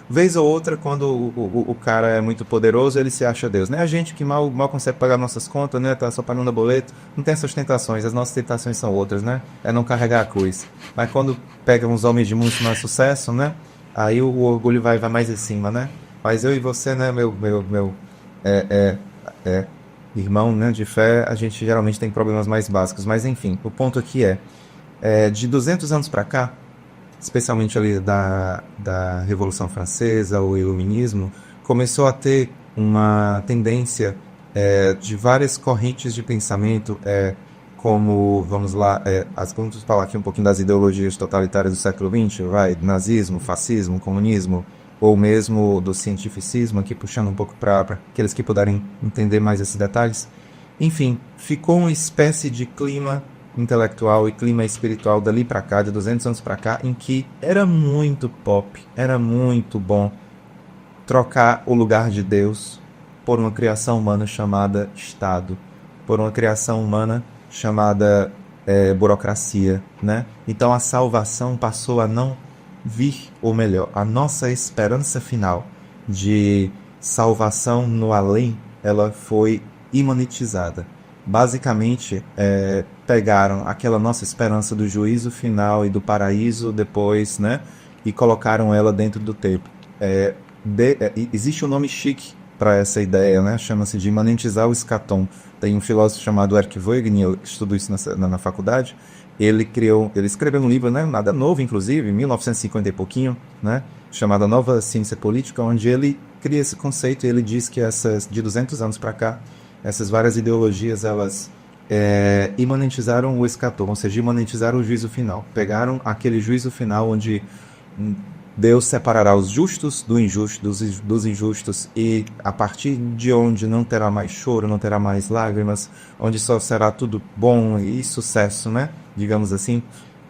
vez ou outra, quando o cara é muito poderoso, ele se acha Deus, né? A gente que mal consegue pagar nossas contas, né? Tá só pagando boleto, não tem essas tentações. As nossas tentações são outras, né? É não carregar a cruz. Mas quando pega uns homens de muito mais sucesso, né? Aí o orgulho vai mais em cima, né? Mas eu e você, né, meu irmão, né, de fé, a gente geralmente tem problemas mais básicos. Mas, enfim, o ponto aqui de 200 anos para cá, especialmente ali da Revolução Francesa, o Iluminismo, começou a ter uma tendência de várias correntes de pensamento, como, vamos lá, vamos falar aqui um pouquinho das ideologias totalitárias do século XX, nazismo, fascismo, comunismo, ou mesmo do cientificismo, aqui puxando um pouco para aqueles que puderem entender mais esses detalhes. Enfim, ficou uma espécie de clima intelectual e clima espiritual dali para cá, de 200 anos para cá, em que era muito pop, era muito bom trocar o lugar de Deus por uma criação humana chamada Estado, por uma criação humana chamada burocracia, né? Então a salvação passou a não vir, ou melhor, a nossa esperança final de salvação no além, ela foi imanetizada. Basicamente, pegaram aquela nossa esperança do juízo final e do paraíso depois, né, e colocaram ela dentro do templo. Existe um nome chique para essa ideia, né, chama-se de imanentizar o escatom. Tem um filósofo chamado Eric Voegelin, eu estudo isso na faculdade. Ele escreveu um livro, né, nada novo, inclusive, em 1950 e pouquinho, né, chamado Nova Ciência Política, onde ele cria esse conceito e ele diz que de 200 anos para cá, essas várias ideologias, elas imanentizaram o escatom, ou seja, imanentizaram o juízo final. Pegaram aquele juízo final onde Deus separará os justos dos injustos, e a partir de onde não terá mais choro, não terá mais lágrimas, onde só será tudo bom e sucesso, né? Digamos assim,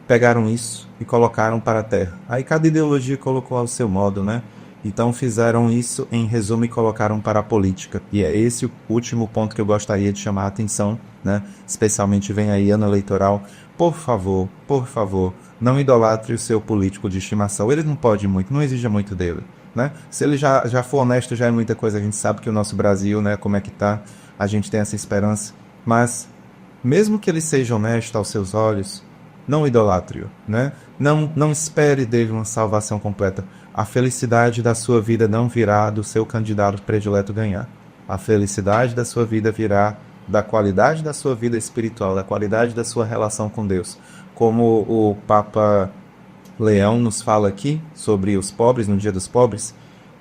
pegaram isso e colocaram para a terra. Aí cada ideologia colocou ao seu modo, né? Então fizeram isso, em resumo, e colocaram para a política. E é esse o último ponto que eu gostaria de chamar a atenção, né? Especialmente vem aí ano eleitoral. Por favor, não idolatre o seu político de estimação. Ele não pode muito, não exija muito dele, né? Se ele já for honesto, já é muita coisa. A gente sabe que o nosso Brasil, né, como é que tá, a gente tem essa esperança. Mas, mesmo que ele seja honesto aos seus olhos, não idolatre-o, né? Não espere dele uma salvação completa. A felicidade da sua vida não virá do seu candidato predileto ganhar. A felicidade da sua vida virá da qualidade da sua vida espiritual, da qualidade da sua relação com Deus. como o Papa Leão nos fala aqui sobre os pobres, no Dia dos Pobres,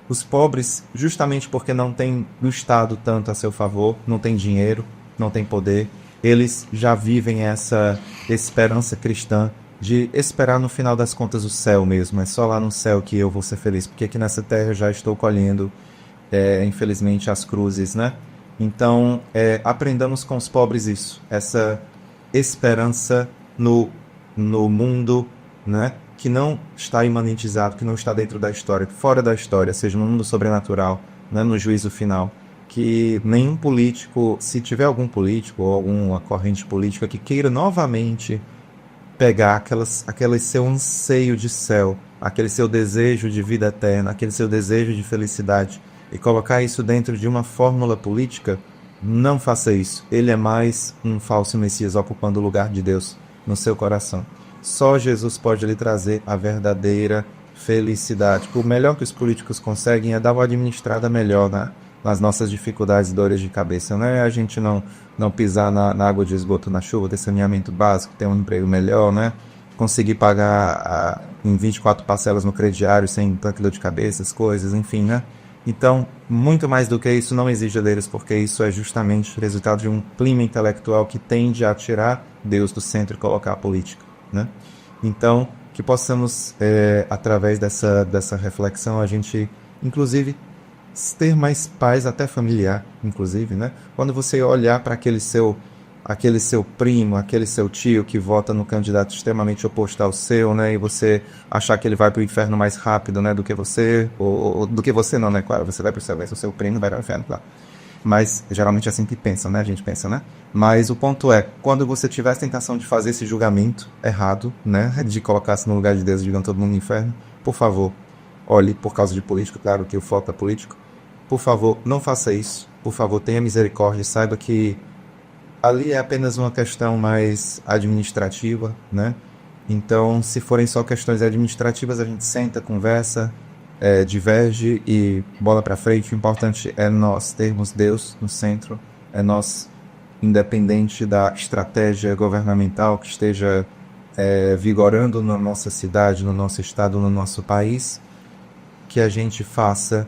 os pobres, justamente porque não têm do Estado tanto a seu favor, não têm dinheiro, não têm poder, eles já vivem essa esperança cristã de esperar no final das contas o céu mesmo. É só lá no céu que eu vou ser feliz, porque aqui nessa terra eu já estou colhendo, infelizmente, as cruzes, né? Então, aprendamos com os pobres isso, essa esperança no mundo, né? Que não está imanentizado, que não está dentro da história, fora da história, seja no mundo sobrenatural, né? No juízo final. Que nenhum político, se tiver algum político ou alguma corrente política que queira novamente pegar aquele seu anseio de céu, aquele seu desejo de vida eterna, aquele seu desejo de felicidade e colocar isso dentro de uma fórmula política, não faça isso. Ele é mais um falso Messias ocupando o lugar de Deus no seu coração. Só Jesus pode lhe trazer a verdadeira felicidade. O melhor que os políticos conseguem é dar uma administrada melhor, né? Nas nossas dificuldades e dores de cabeça, né? A gente não pisar na água de esgoto na chuva, ter saneamento básico, ter um emprego melhor, né? Conseguir pagar em 24 parcelas no crediário sem tanta dor de cabeça, as coisas, enfim, né? Então, muito mais do que isso não exige deles, porque isso é justamente resultado de um clima intelectual que tende a tirar Deus do centro e colocar a política, né? Então, que possamos, através dessa reflexão, a gente, inclusive, ter mais paz, até familiar, inclusive, né? Quando você olhar para aquele seu primo, aquele seu tio que vota no candidato extremamente oposto ao seu, né? E você achar que ele vai para o inferno mais rápido, né? Do que você, ou do que você não, né? Claro, você vai para o céu, vai ser o seu primo, vai para o inferno, claro. Mas geralmente é assim que pensam, né? A gente pensa, né? Mas o ponto é, quando você tiver a tentação de fazer esse julgamento errado, né? De colocar-se no lugar de Deus e jogando todo mundo no inferno, por favor, olhe por causa de político, claro que o foco é político. Por favor, não faça isso. Por favor, tenha misericórdia e saiba que ali é apenas uma questão mais administrativa, né? Então, se forem só questões administrativas, a gente senta, conversa, diverge e bola para frente. O importante é nós termos Deus no centro, é nós, independente da estratégia governamental que esteja vigorando na nossa cidade, no nosso estado, no nosso país, que a gente faça,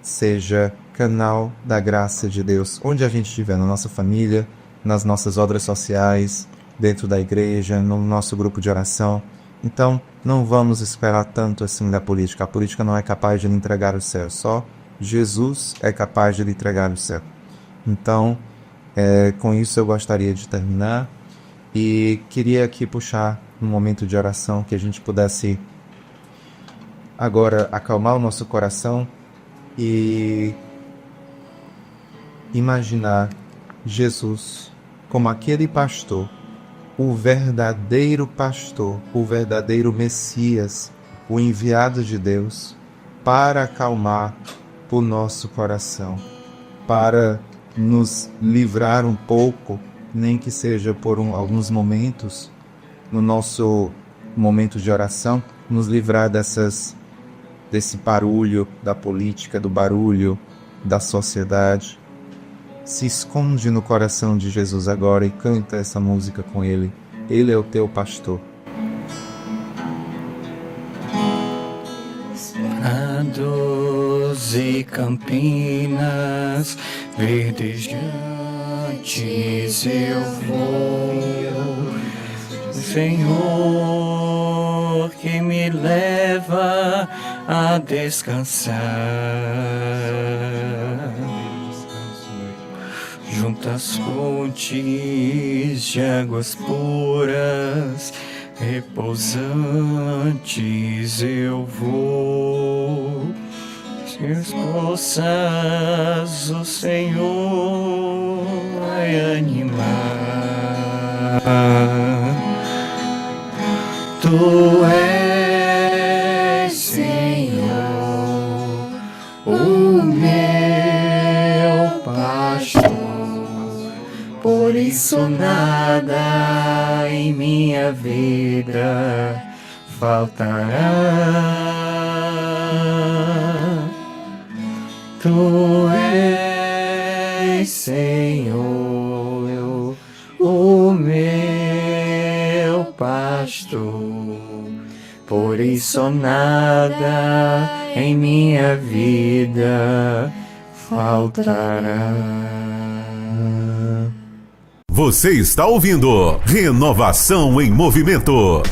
seja canal da graça de Deus, onde a gente estiver, na nossa família, nas nossas obras sociais, dentro da igreja, no nosso grupo de oração. Então, não vamos esperar tanto assim da política. A política não é capaz de lhe entregar o céu, só Jesus é capaz de lhe entregar o céu. Então, com isso eu gostaria de terminar e queria aqui puxar um momento de oração que a gente pudesse agora acalmar o nosso coração e imaginar Jesus como aquele pastor, o verdadeiro pastor, o verdadeiro Messias, o enviado de Deus para acalmar o nosso coração, para nos livrar um pouco, nem que seja por alguns momentos, no nosso momento de oração, nos livrar desse barulho da política, do barulho da sociedade. Se esconde no coração de Jesus agora e canta essa música com Ele. Ele é o teu pastor. Prados e campinas verdejantes eu vou, Senhor, que me leva a descansar junto às fontes de águas puras, repousantes eu vou. Se espossas o Senhor vai animar, Tu és, Senhor, o meu pastor, por isso nada em minha vida faltará. Tu és, Senhor, o meu pastor. basto. Por isso nada em minha vida faltará. Você está ouvindo Renovação em Movimento.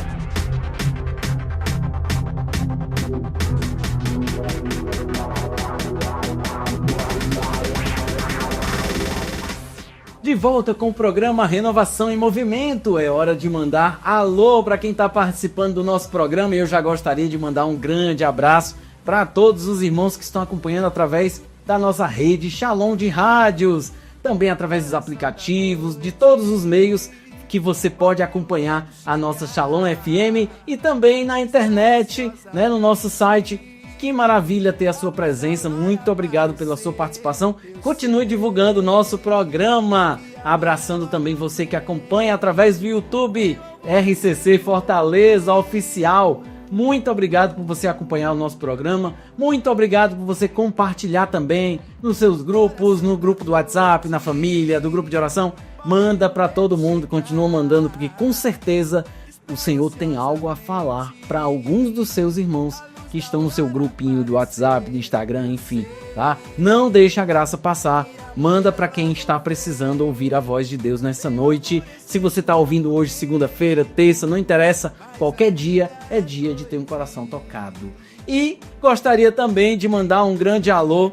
De volta com o programa Renovação em Movimento. É hora de mandar alô para quem está participando do nosso programa. E eu já gostaria de mandar um grande abraço para todos os irmãos que estão acompanhando através da nossa rede Shalom de rádios, também através dos aplicativos, de todos os meios que você pode acompanhar a nossa Shalom FM e também na internet, né, no nosso site. Que maravilha ter a sua presença, muito obrigado pela sua participação. Continue divulgando o nosso programa, abraçando também você que acompanha através do YouTube, RCC Fortaleza Oficial. Muito obrigado por você acompanhar o nosso programa, muito obrigado por você compartilhar também nos seus grupos, no grupo do WhatsApp, na família, do grupo de oração. Manda para todo mundo, continua mandando, porque com certeza o Senhor tem algo a falar para alguns dos seus irmãos que estão no seu grupinho do WhatsApp, do Instagram, enfim, tá? Não deixa a graça passar, manda para quem está precisando ouvir a voz de Deus nessa noite. Se você está ouvindo hoje, segunda-feira, terça, não interessa, qualquer dia é dia de ter um coração tocado. E gostaria também de mandar um grande alô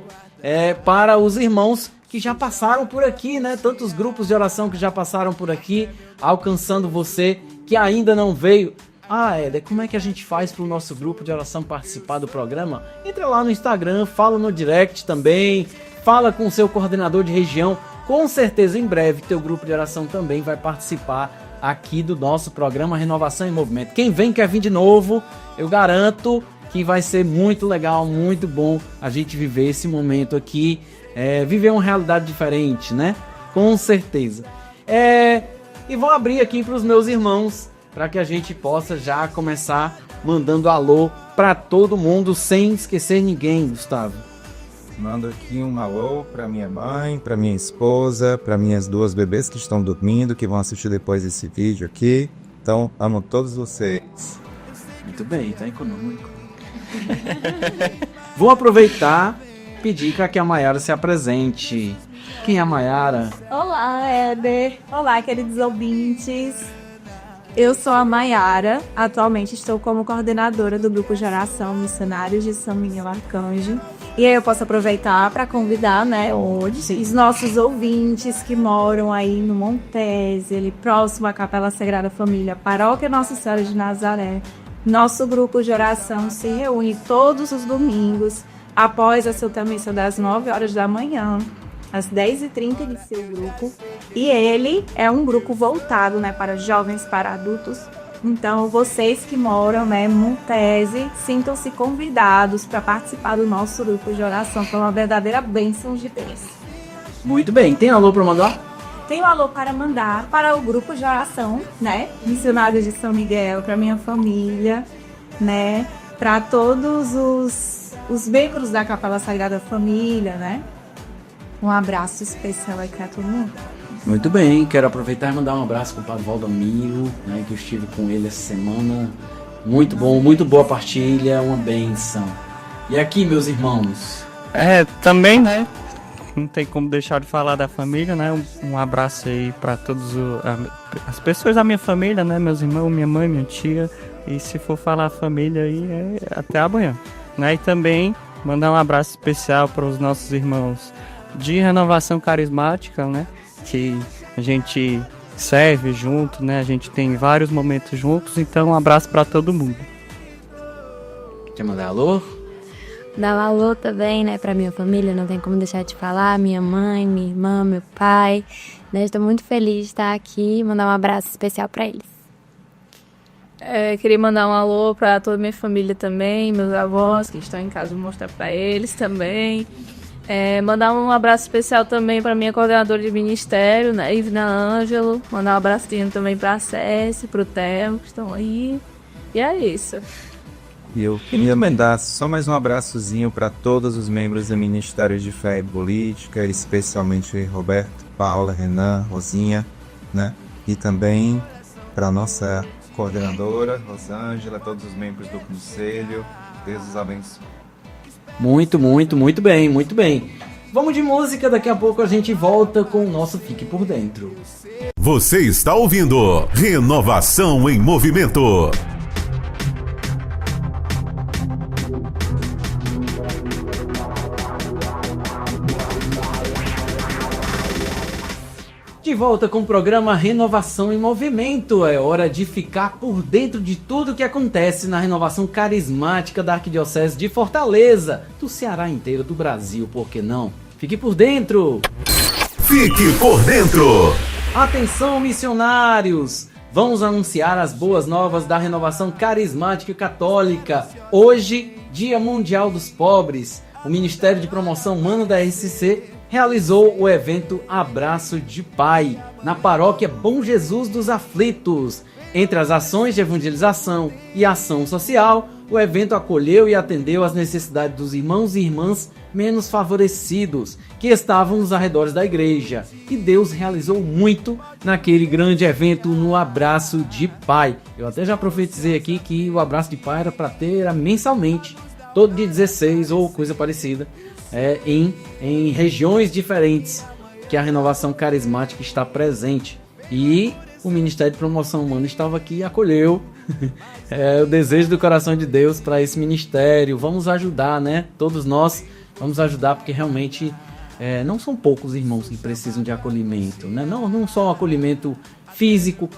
para os irmãos que já passaram por aqui, né? Tantos grupos de oração que já passaram por aqui, alcançando você que ainda não veio. Ah, Éder, como é que a gente faz para o nosso grupo de oração participar do programa? Entra lá no Instagram, fala no direct também, fala com o seu coordenador de região. Com certeza, em breve, teu grupo de oração também vai participar aqui do nosso programa Renovação em Movimento. Quem vem quer vir de novo, eu garanto que vai ser muito legal, muito bom a gente viver esse momento aqui, viver uma realidade diferente, né? Com certeza. E vou abrir aqui para os meus irmãos, para que a gente possa já começar mandando alô para todo mundo, sem esquecer ninguém, Gustavo. Mando aqui um alô para minha mãe, para minha esposa, para minhas duas bebês que estão dormindo, que vão assistir depois desse vídeo aqui. Então, amo todos vocês. Muito bem, tá econômico. Vou aproveitar e pedir para que a Maiara se apresente. Quem é a Maiara? Olá, Éder. Olá, queridos ouvintes. Eu sou a Maiara, atualmente estou como coordenadora do Grupo de Oração Missionários de São Miguel Arcanjo. E aí eu posso aproveitar para convidar, né, hoje, os nossos ouvintes que moram aí no Montese, ali próximo à Capela Sagrada Família, Paróquia Nossa Senhora de Nazaré. Nosso grupo de oração se reúne todos os domingos, após a Santa Missa das 9 horas da manhã. Às 10h30 inicia o grupo, e ele é um grupo voltado, né, para jovens, para adultos. Então, vocês que moram, né, em Montese, sintam-se convidados para participar do nosso grupo de oração, que é uma verdadeira bênção de Deus. Muito bem, tem alô para mandar? Tenho alô para mandar para o grupo de oração, né, Missionários de São Miguel, para minha família, né, para todos os membros da Capela Sagrada Família, né. Um abraço especial aí para todo mundo. Muito bem, quero aproveitar e mandar um abraço para o Padre Valdomiro, né, que eu estive com ele essa semana. Muito bom, muito boa partilha, uma bênção. E aqui, meus irmãos? Também, né? Não tem como deixar de falar da família, né? Um abraço aí para todas as pessoas da minha família, né? Meus irmãos, minha mãe, minha tia. E se for falar família aí, até amanhã, né? E também mandar um abraço especial para os nossos irmãos de Renovação Carismática, né? Que a gente serve junto, né? A gente tem vários momentos juntos, então um abraço para todo mundo. Quer mandar alô? Dar um alô também, né, pra minha família, não tem como deixar de falar, minha mãe, minha irmã, meu pai, né? Estou muito feliz de estar aqui, mandar um abraço especial para eles. Queria mandar um alô para toda a minha família também, meus avós que estão em casa, vou mostrar para eles também. Mandar um abraço especial também para minha coordenadora de ministério, né, Ivna Ângelo. Mandar um abracinho também para a Cési, para o Theo, que estão aí. E é isso. E eu queria mandar só mais um abraçozinho para todos os membros do Ministério de Fé e Política, especialmente Roberto, Paula, Renan, Rosinha, né? E também para nossa coordenadora, Rosângela, todos os membros do conselho. Deus os abençoe. Muito, muito, muito bem, muito bem. Vamos de música, daqui a pouco a gente volta com o nosso Fique por Dentro. Você está ouvindo Renovação em Movimento. De volta com o programa Renovação em Movimento. É hora de ficar por dentro de tudo que acontece na renovação carismática da Arquidiocese de Fortaleza, do Ceará inteiro, do Brasil, por que não? Fique por dentro! Fique por dentro! Atenção, missionários! Vamos anunciar as boas novas da renovação carismática católica. Hoje, Dia Mundial dos Pobres. O Ministério de Promoção Humana da RCC realizou o evento Abraço de Pai, na paróquia Bom Jesus dos Aflitos. Entre as ações de evangelização e ação social, o evento acolheu e atendeu às necessidades dos irmãos e irmãs menos favorecidos, que estavam nos arredores da igreja. E Deus realizou muito naquele grande evento no Abraço de Pai. Eu até já profetizei aqui que o Abraço de Pai era para ter mensalmente, todo dia 16 ou coisa parecida, em regiões diferentes que a renovação carismática está presente. E o Ministério de Promoção Humana estava aqui e acolheu o desejo do coração de Deus para esse ministério. Vamos ajudar, né? Todos nós vamos ajudar, porque realmente não são poucos irmãos que precisam de acolhimento, né? Não só um acolhimento físico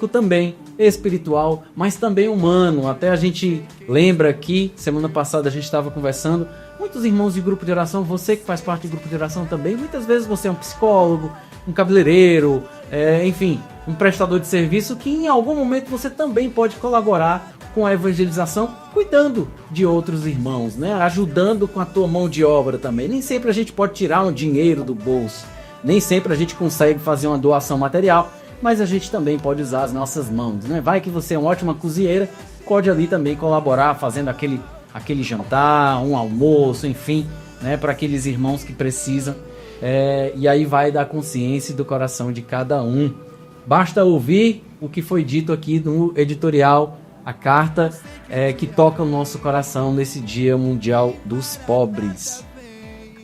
também, espiritual, mas também humano. Até a gente lembra que semana passada a gente estava conversando, muitos irmãos de grupo de oração, você que faz parte de grupo de oração também, muitas vezes você é um psicólogo, um cabeleireiro, enfim, um prestador de serviço, que em algum momento você também pode colaborar com a evangelização, cuidando de outros irmãos, né? Ajudando com a tua mão de obra também. Nem sempre a gente pode tirar um dinheiro do bolso, nem sempre a gente consegue fazer uma doação material, mas a gente também pode usar as nossas mãos, né? Vai que você é uma ótima cozinheira, pode ali também colaborar fazendo aquele jantar, um almoço, enfim, né, para aqueles irmãos que precisam. E aí vai da consciência e do coração de cada um. Basta ouvir o que foi dito aqui no editorial, a carta que toca o nosso coração nesse Dia Mundial dos Pobres.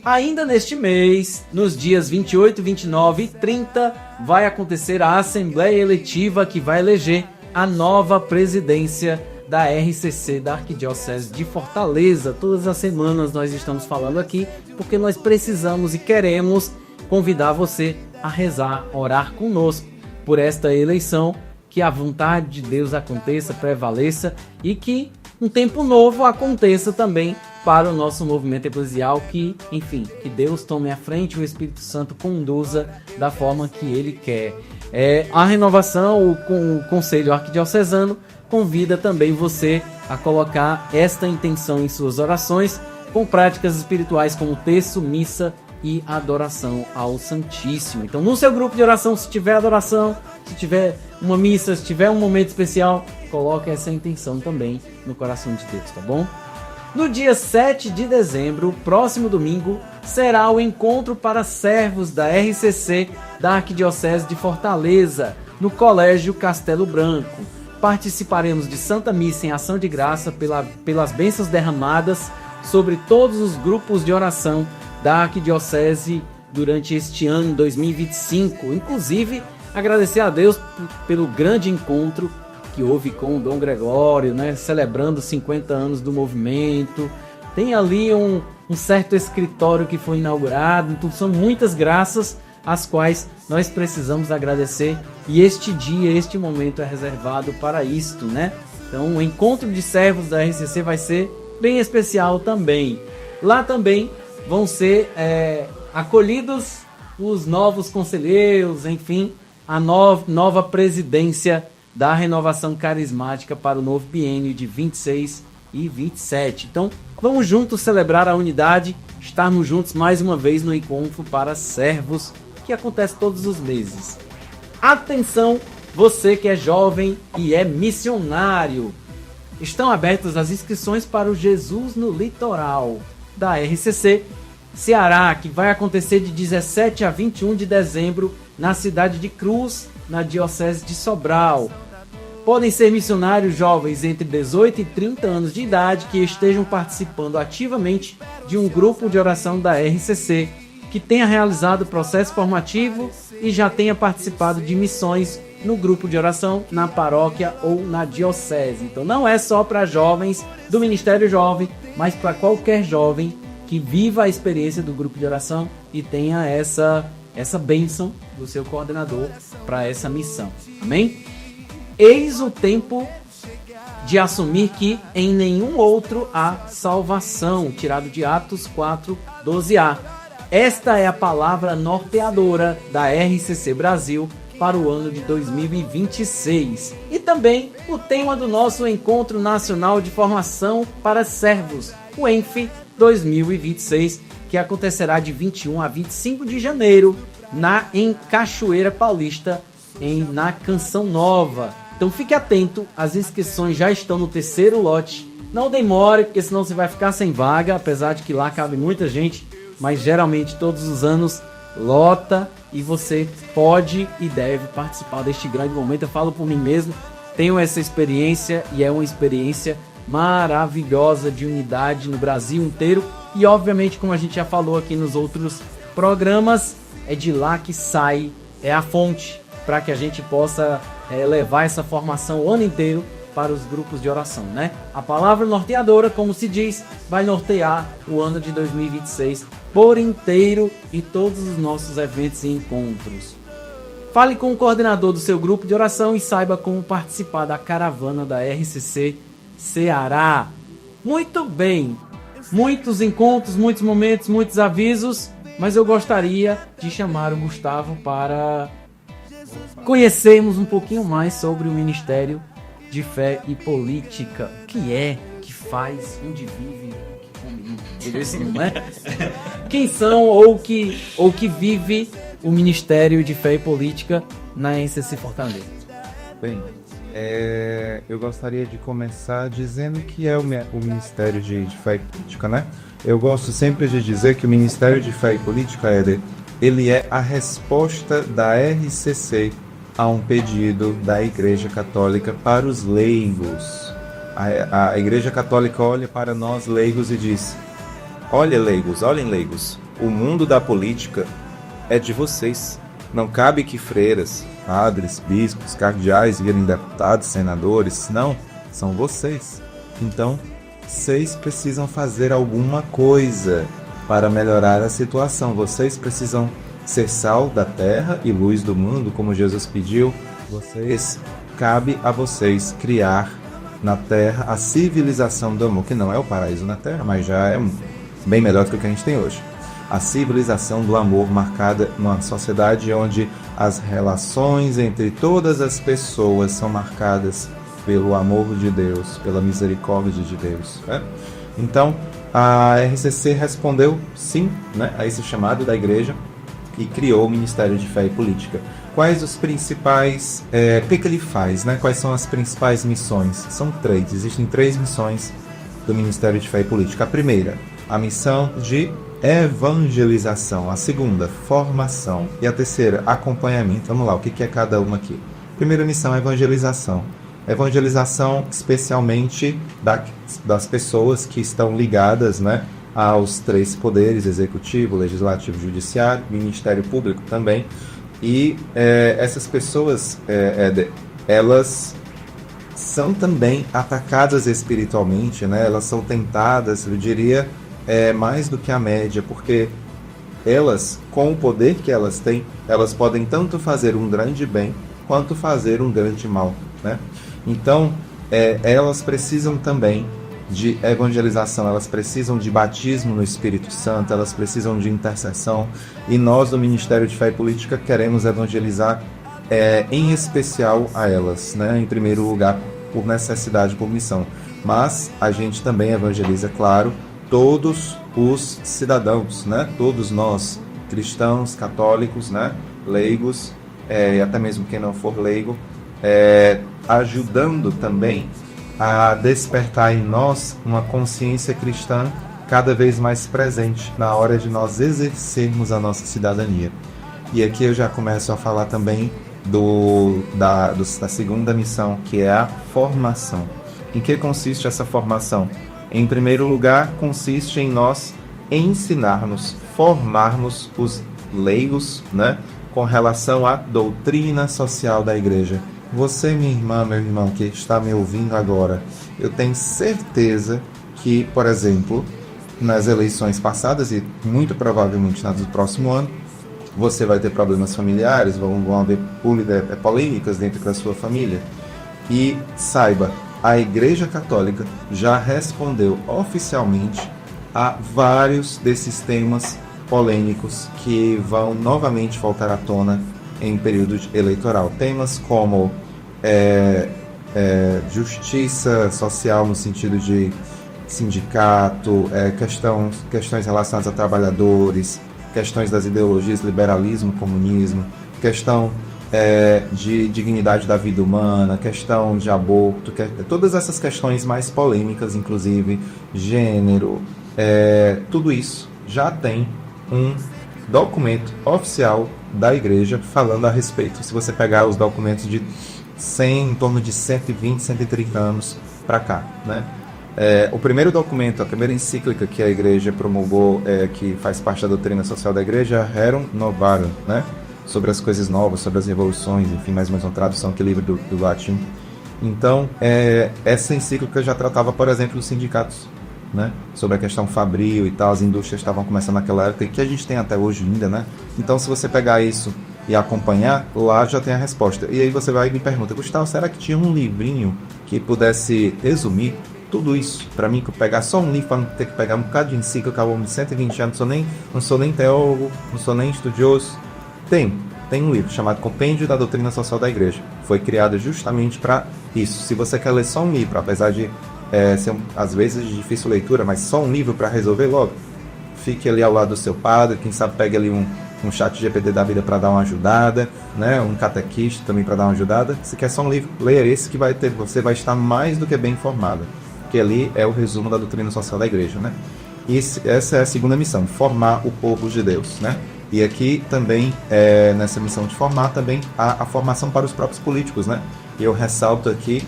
Ainda neste mês, nos dias 28, 29 e 30, vai acontecer a Assembleia Eletiva que vai eleger a nova presidência da RCC, da Arquidiocese de Fortaleza. Todas as semanas nós estamos falando aqui, porque nós precisamos e queremos convidar você a rezar, orar conosco por esta eleição, que a vontade de Deus aconteça, prevaleça e que um tempo novo aconteça também para o nosso movimento eclesial, que Deus tome a frente, o Espírito Santo conduza da forma que Ele quer. A renovação, o Conselho Arquidiocesano, convida também você a colocar esta intenção em suas orações, com práticas espirituais como terço, missa e adoração ao Santíssimo. Então, no seu grupo de oração, se tiver adoração, se tiver uma missa, se tiver um momento especial, coloque essa intenção também no coração de Deus, tá bom? No dia 7 de dezembro, próximo domingo, será o encontro para servos da RCC da Arquidiocese de Fortaleza, no Colégio Castelo Branco. Participaremos de Santa Missa em ação de graça pelas bênçãos derramadas sobre todos os grupos de oração da Arquidiocese durante este ano 2025. Inclusive, agradecer a Deus pelo grande encontro que houve com o Dom Gregório, né, celebrando 50 anos do movimento. Tem ali um certo escritório que foi inaugurado. Então são muitas graças as quais nós precisamos agradecer, e este dia, este momento é reservado para isto, né? Então o encontro de servos da RCC vai ser bem especial também. Lá também vão ser acolhidos os novos conselheiros, enfim, a nova presidência da renovação carismática para o novo biênio de 26 e 27. Então vamos juntos celebrar a unidade, estarmos juntos mais uma vez no encontro para servos, que acontece todos os meses. Atenção, você que é jovem e é missionário. Estão abertas as inscrições para o Jesus no Litoral da RCC Ceará, que vai acontecer de 17 a 21 de dezembro na cidade de Cruz, na Diocese de Sobral. podem ser missionários jovens entre 18 e 30 anos de idade que estejam participando ativamente de um grupo de oração da RCC, que tenha realizado processo formativo e já tenha participado de missões no grupo de oração, na paróquia ou na diocese. Então não é só para jovens do Ministério Jovem, mas para qualquer jovem que viva a experiência do grupo de oração e tenha essa bênção do seu coordenador para essa missão. Amém? Eis o tempo de assumir que em nenhum outro há salvação, tirado de Atos 4:12a. Esta é a palavra norteadora da RCC Brasil para o ano de 2026. E também o tema do nosso Encontro Nacional de Formação para Servos, o ENF 2026, que acontecerá de 21 a 25 de janeiro em Cachoeira Paulista, na Canção Nova. Então fique atento, as inscrições já estão no terceiro lote. Não demore, porque senão você vai ficar sem vaga, apesar de que lá cabe muita gente, mas geralmente todos os anos lota e você pode e deve participar deste grande momento. Eu falo por mim mesmo, tenho essa experiência e é uma experiência maravilhosa de unidade no Brasil inteiro. E obviamente, como a gente já falou aqui nos outros programas, é de lá que sai, é a fonte para que a gente possa levar essa formação o ano inteiro para os grupos de oração, né? A palavra norteadora, como se diz, vai nortear o ano de 2026 por inteiro e todos os nossos eventos e encontros. Fale com o coordenador do seu grupo de oração e saiba como participar da caravana da RCC Ceará. Muito bem, muitos encontros, muitos momentos, muitos avisos, mas eu gostaria de chamar o Gustavo para conhecermos um pouquinho mais sobre o Ministério de Fé e Política. O que é, que faz, onde vive, que come, não é? Quem são ou que vive o Ministério de Fé e Política na RCC Fortaleza? Bem, eu gostaria de começar dizendo que é o Ministério de Fé e Política, né? Eu gosto sempre de dizer que o Ministério de Fé e Política, ele é a resposta da RCC a um pedido da Igreja Católica para os leigos. A Igreja Católica olha para nós leigos e diz: olhem leigos, o mundo da política é de vocês. Não cabe que freiras, padres, bispos, cardeais virem deputados, senadores. Não, são vocês. Então, vocês precisam fazer alguma coisa para melhorar a situação. Vocês precisam ser sal da terra e luz do mundo, como Jesus pediu. Cabe a vocês criar na terra a civilização do amor, que não é o paraíso na terra, mas já é bem melhor do que o que a gente tem hoje. A civilização do amor marcada numa sociedade onde as relações entre todas as pessoas são marcadas pelo amor de Deus, pela misericórdia de Deus, né? Então, a RCC respondeu sim, né, a esse chamado da igreja e criou o Ministério de Fé e Política. Quais os principais... o que ele faz, né? Quais são as principais missões? São 3. Existem 3 missões do Ministério de Fé e Política. A primeira, a missão de evangelização. A segunda, formação. E a terceira, acompanhamento. Vamos lá, o que é cada uma aqui? Primeira missão, evangelização. Evangelização especialmente das pessoas que estão ligadas, né, aos 3 poderes, executivo, legislativo, judiciário, Ministério Público também. E essas pessoas, elas são também atacadas espiritualmente, né? Elas são tentadas, eu diria, mais do que a média, porque elas, com o poder que elas têm, elas podem tanto fazer um grande bem, quanto fazer um grande mal, né? Então, elas precisam também de evangelização, elas precisam de batismo no Espírito Santo, elas precisam de intercessão, e nós do Ministério de Fé e Política queremos evangelizar em especial a elas, né? Em primeiro lugar, por necessidade, por missão. Mas a gente também evangeliza, claro, todos os cidadãos, né? Todos nós, cristãos, católicos, né? Leigos, e até mesmo quem não for leigo, ajudando também a despertar em nós uma consciência cristã cada vez mais presente na hora de nós exercermos a nossa cidadania. E aqui eu já começo a falar também da segunda missão, que é a formação. Em que consiste essa formação? Em primeiro lugar, consiste em nós ensinarmos, formarmos os leigos, né, com relação à doutrina social da igreja. Você, minha irmã, meu irmão, que está me ouvindo agora, eu tenho certeza que, por exemplo, nas eleições passadas e muito provavelmente nas do próximo ano, você vai ter problemas familiares, vão haver polêmicas dentro da sua família. E saiba, a Igreja Católica já respondeu oficialmente a vários desses temas polêmicos que vão novamente voltar à tona em período eleitoral. Temas como justiça social no sentido de sindicato, questões relacionadas a trabalhadores, questões das ideologias liberalismo, comunismo, questão de dignidade da vida humana, questão de aborto, todas essas questões mais polêmicas, inclusive gênero, tudo isso já tem um documento oficial da igreja falando a respeito. Se você pegar os documentos de em torno de 120, 130 anos para cá, né? O primeiro documento, a primeira encíclica que a igreja promulgou, que faz parte da doutrina social da igreja, é Rerum Novarum, né? Sobre as coisas novas, sobre as revoluções, enfim, mais ou menos uma tradução que livre do latim. Então, essa encíclica já tratava, por exemplo, dos sindicatos, né? Sobre a questão fabril e tal, as indústrias estavam começando naquela época, que a gente tem até hoje ainda, né? Então, se você pegar isso e acompanhar, lá já tem a resposta. E aí você vai e me pergunta, Gustavo, será que tinha um livrinho que pudesse resumir tudo isso para mim, que eu pegar só um livro para não ter que pegar um bocado de encíclica ao longo de 120 anos, não sou nem teólogo, não sou nem estudioso. Tem um livro chamado Compêndio da Doutrina Social da Igreja. Foi criado justamente para isso. Se você quer ler só um livro, apesar de ser às vezes de difícil leitura, mas só um livro para resolver logo, fique ali ao lado do seu padre, quem sabe pegue ali um chat GPT da vida para dar uma ajudada, né? Um catequista também para dar uma ajudada. Se quer só um livro, leia esse que você vai estar mais do que bem informado, que ali é o resumo da doutrina social da igreja, né? E essa é a segunda missão, formar o povo de Deus, né? E aqui também, nessa missão de formar, também a formação para os próprios políticos, né? E eu ressalto aqui,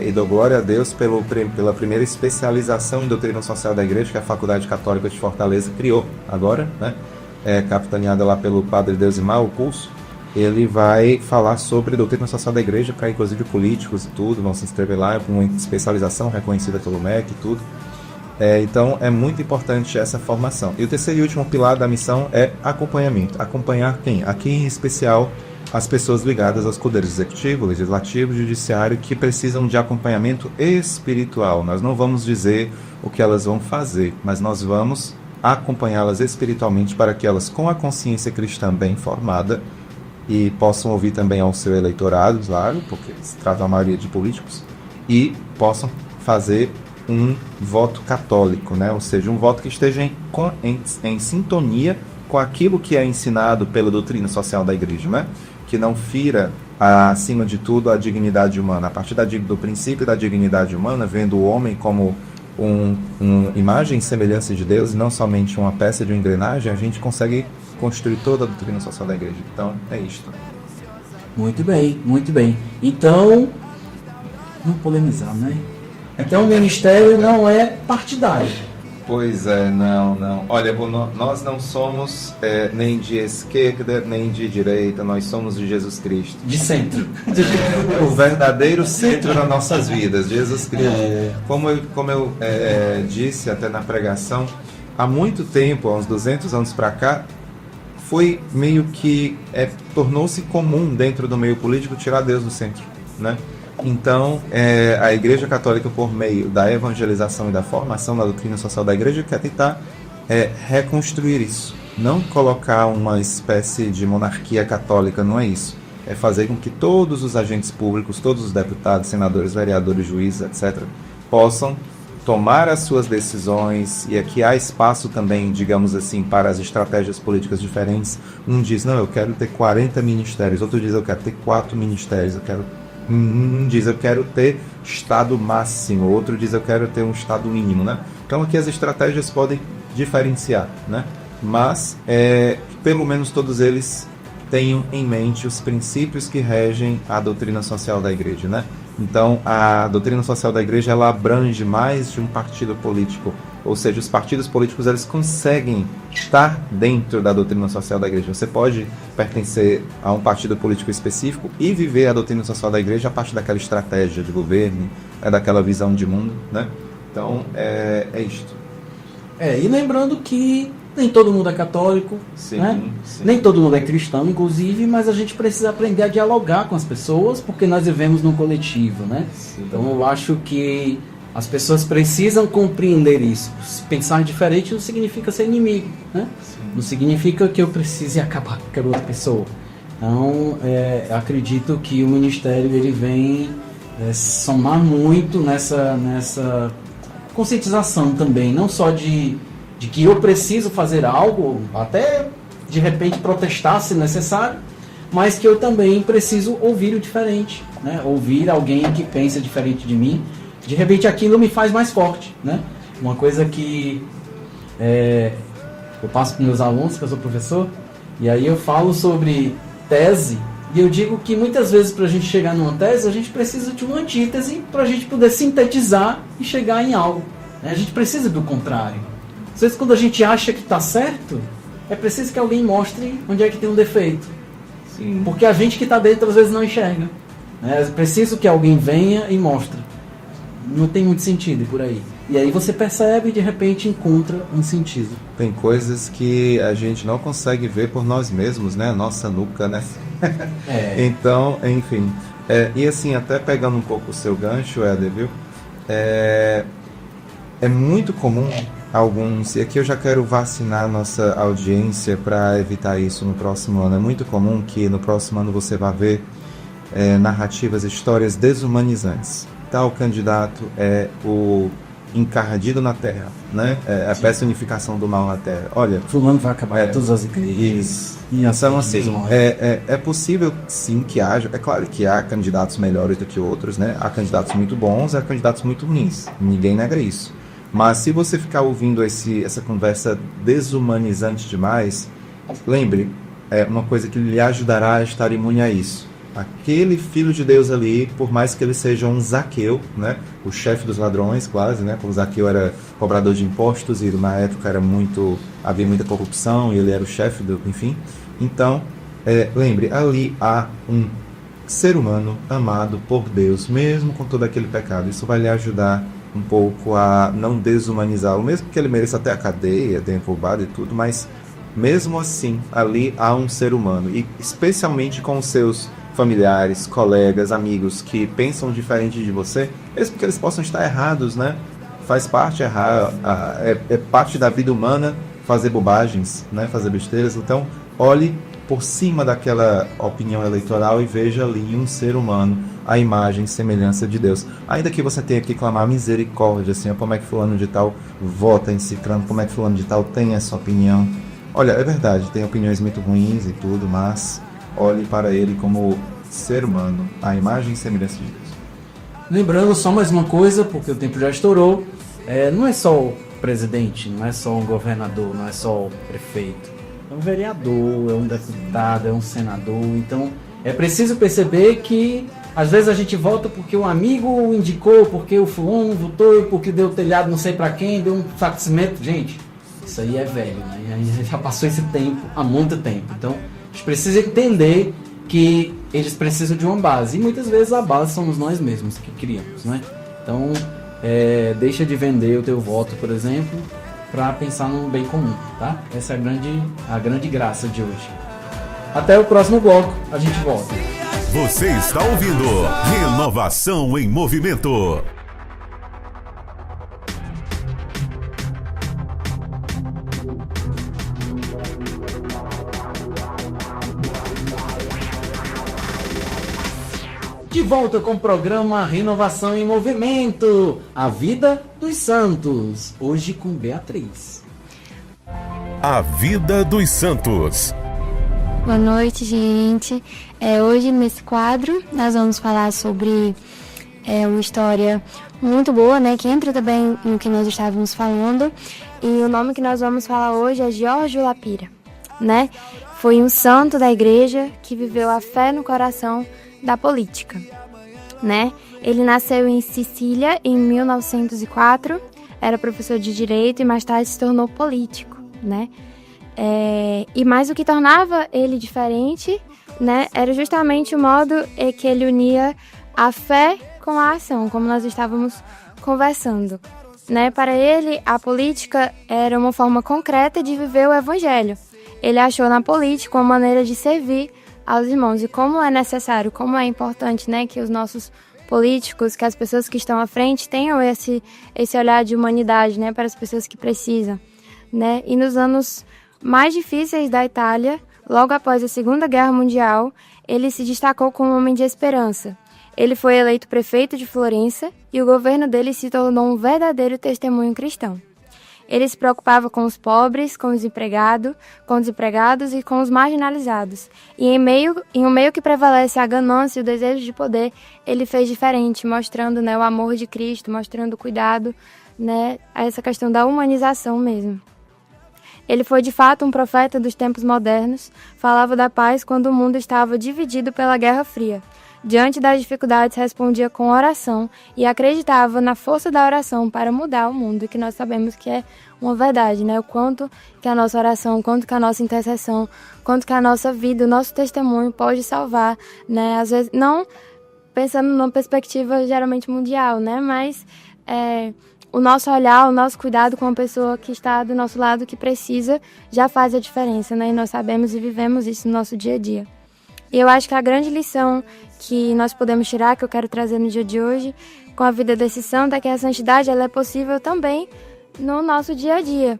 e dou glória a Deus pela primeira especialização em doutrina social da igreja que a Faculdade Católica de Fortaleza criou agora, né? Capitaneada lá pelo Padre Deusimar, o curso. Ele vai falar sobre doutrina social da igreja para inclusive políticos e tudo, vão se inscrever lá com uma especialização reconhecida pelo MEC e tudo. Então é muito importante essa formação. E o terceiro e último pilar da missão é acompanhamento. Acompanhar quem? Aqui em especial as pessoas ligadas aos poderes executivo, legislativo, judiciário, que precisam de acompanhamento espiritual. Nós não vamos dizer o que elas vão fazer, mas nós vamos acompanhá-las espiritualmente para que elas, com a consciência cristã bem formada, e possam ouvir também ao seu eleitorado, claro, porque se trata a maioria de políticos, e possam fazer um voto católico, né? Ou seja, um voto que esteja em sintonia com aquilo que é ensinado pela doutrina social da igreja, né? Que não fira, acima de tudo, a dignidade humana. A partir do princípio da dignidade humana, vendo o homem como uma imagem e semelhança de Deus, e não somente uma peça de uma engrenagem, a gente consegue construir toda a doutrina social da igreja. Então, é isto. Muito bem, muito bem. Então, não polemizar, né? Então, o ministério não é partidário. Pois é, não. Olha, nós não somos nem de esquerda, nem de direita, nós somos de Jesus Cristo. De centro. O verdadeiro centro das nossas vidas, Jesus Cristo. Como eu disse até na pregação, há muito tempo, há uns 200 anos para cá, foi meio que tornou-se comum dentro do meio político tirar Deus do centro, né? Então, a Igreja Católica, por meio da evangelização e da formação da doutrina social da Igreja, quer tentar reconstruir isso. Não colocar uma espécie de monarquia católica, não é isso. É fazer com que todos os agentes públicos, todos os deputados, senadores, vereadores, juízes, etc., possam tomar as suas decisões, e aqui há espaço também, digamos assim, para as estratégias políticas diferentes. Um diz, não, eu quero ter 40 ministérios, outro diz, eu quero ter 4 ministérios, um diz, eu quero ter estado máximo, outro diz, eu quero ter um estado mínimo, né? Então aqui as estratégias podem diferenciar, né? Mas, pelo menos todos eles tenham em mente os princípios que regem a doutrina social da igreja, né? Então, a doutrina social da igreja, ela abrange mais de um partido político, ou seja, os partidos políticos, eles conseguem estar dentro da doutrina social da igreja. Você pode pertencer a um partido político específico e viver a doutrina social da igreja a partir daquela estratégia de governo, daquela visão de mundo, né? Então, é isto. E lembrando que nem todo mundo é católico, Sim, né? sim. Nem todo mundo é cristão, inclusive, mas a gente precisa aprender a dialogar com as pessoas, porque nós vivemos num coletivo, né? Sim. Então eu acho que as pessoas precisam compreender isso. Pensar diferente não significa ser inimigo, né? Não significa que eu precise acabar com aquela outra pessoa. Então, eu acredito que o ministério ele vem somar muito nessa conscientização também, não só de que eu preciso fazer algo, até de repente protestar se necessário, mas que eu também preciso ouvir o diferente, né? Ouvir alguém que pensa diferente de mim. De repente aquilo me faz mais forte, né? Uma coisa que eu passo para meus alunos, que eu sou professor, e aí eu falo sobre tese, e eu digo que muitas vezes para a gente chegar numa tese, a gente precisa de uma antítese para a gente poder sintetizar e chegar em algo, né? A gente precisa do contrário. Às vezes quando a gente acha que está certo, é preciso que alguém mostre onde é que tem um defeito. Sim. Porque a gente que está dentro às vezes não enxerga, né? É preciso que alguém venha e mostre. Não tem muito sentido por aí. E aí você percebe e de repente encontra um sentido. Tem coisas que a gente não consegue ver por nós mesmos, né? Nossa nuca, né? Então, enfim. E assim, até pegando um pouco o seu gancho, Éder, viu? É muito comum alguns, e aqui eu já quero vacinar nossa audiência para evitar isso no próximo ano. É muito comum que no próximo ano você vá ver narrativas, histórias desumanizantes. Tal candidato é o encardido na terra, né? A personificação do mal na terra. Olha, fulano vai acabar todas as igrejas. Então, assim, é possível sim que haja, é claro que há candidatos melhores do que outros, né? Há candidatos muito bons, há candidatos muito ruins. Ninguém nega isso. Mas se você ficar ouvindo essa conversa desumanizante demais, lembre, uma coisa que lhe ajudará a estar imune a isso. Aquele filho de Deus ali, por mais que ele seja um Zaqueu, né? O chefe dos ladrões, quase, né? Como Zaqueu era cobrador de impostos e na época havia muita corrupção e ele era o chefe enfim. Então, lembre, ali há um ser humano amado por Deus, mesmo com todo aquele pecado. Isso vai lhe ajudar um pouco a não desumanizá-lo, mesmo que ele mereça até a cadeia, derrubado e tudo, mas mesmo assim, ali há um ser humano, e especialmente com os seus familiares, colegas, amigos que pensam diferente de você, mesmo que eles possam estar errados, né? Faz parte errar, é parte da vida humana fazer bobagens, né? Fazer besteiras. Então, olhe por cima daquela opinião eleitoral e veja ali um ser humano, a imagem e semelhança de Deus. Ainda que você tenha que clamar misericórdia, assim, como é que fulano de tal vota em ciclano, como é que fulano de tal tem essa opinião. Olha, é verdade, tem opiniões muito ruins e tudo, mas olhe para ele como ser humano, a imagem e semelhança de Deus. Lembrando só mais uma coisa, porque o tempo já estourou, não é só o presidente, não é só um governador, não é só o prefeito, é um vereador, é um deputado, é um senador. Então é preciso perceber que às vezes a gente vota porque o amigo indicou, porque o fulano votou, porque deu telhado não sei para quem, deu um faximento. Gente, isso aí é velho, né? A gente já passou esse tempo há muito tempo. Então a gente precisa entender que eles precisam de uma base, e muitas vezes a base somos nós mesmos que criamos, né? Então deixa de vender o teu voto, por exemplo, para pensar no bem comum, tá? Essa é a grande graça de hoje. Até o próximo bloco, a gente volta. Você está ouvindo Renovação em Movimento. De volta com o programa Renovação em Movimento, a vida dos santos, hoje com Beatriz. A vida dos santos. Boa noite, gente. Hoje nesse quadro nós vamos falar sobre uma história muito boa, né, que entra também no que nós estávamos falando, e o nome que nós vamos falar hoje é Giorgio Lapira, né? foi um santo da igreja que viveu a fé no coração da política, né? Ele nasceu em Sicília em 1904, era professor de direito e mais tarde se tornou político, né? E mais o que tornava ele diferente, né, era justamente o modo em que ele unia a fé com a ação, como nós estávamos conversando, né? Para ele, a política era uma forma concreta de viver o evangelho. Ele achou na política uma maneira de servir aos irmãos. E como é necessário, como é importante, né, que os nossos políticos, que as pessoas que estão à frente tenham esse olhar de humanidade, né, para as pessoas que precisam, né? E nos anos mais difíceis da Itália, logo após a Segunda Guerra Mundial, ele se destacou como um homem de esperança. Ele foi eleito prefeito de Florença e o governo dele se tornou um verdadeiro testemunho cristão. Ele se preocupava com os pobres, com os desempregados e com os marginalizados. E em um meio que prevalece a ganância e o desejo de poder, ele fez diferente, mostrando, né, o amor de Cristo, mostrando o cuidado, né, a essa questão da humanização mesmo. Ele foi de fato um profeta dos tempos modernos, falava da paz quando o mundo estava dividido pela Guerra Fria. Diante das dificuldades, respondia com oração e acreditava na força da oração para mudar o mundo, que nós sabemos que é uma verdade, né? O quanto que a nossa oração, o quanto que a nossa intercessão, o quanto que a nossa vida, o nosso testemunho pode salvar, né? Às vezes, não pensando numa perspectiva geralmente mundial, né? Mas o nosso olhar, o nosso cuidado com a pessoa que está do nosso lado, que precisa, já faz a diferença, né? E nós sabemos e vivemos isso no nosso dia a dia. E eu acho que a grande lição que nós podemos tirar, que eu quero trazer no dia de hoje, com a vida desse santo, é que a santidade ela é possível também no nosso dia a dia,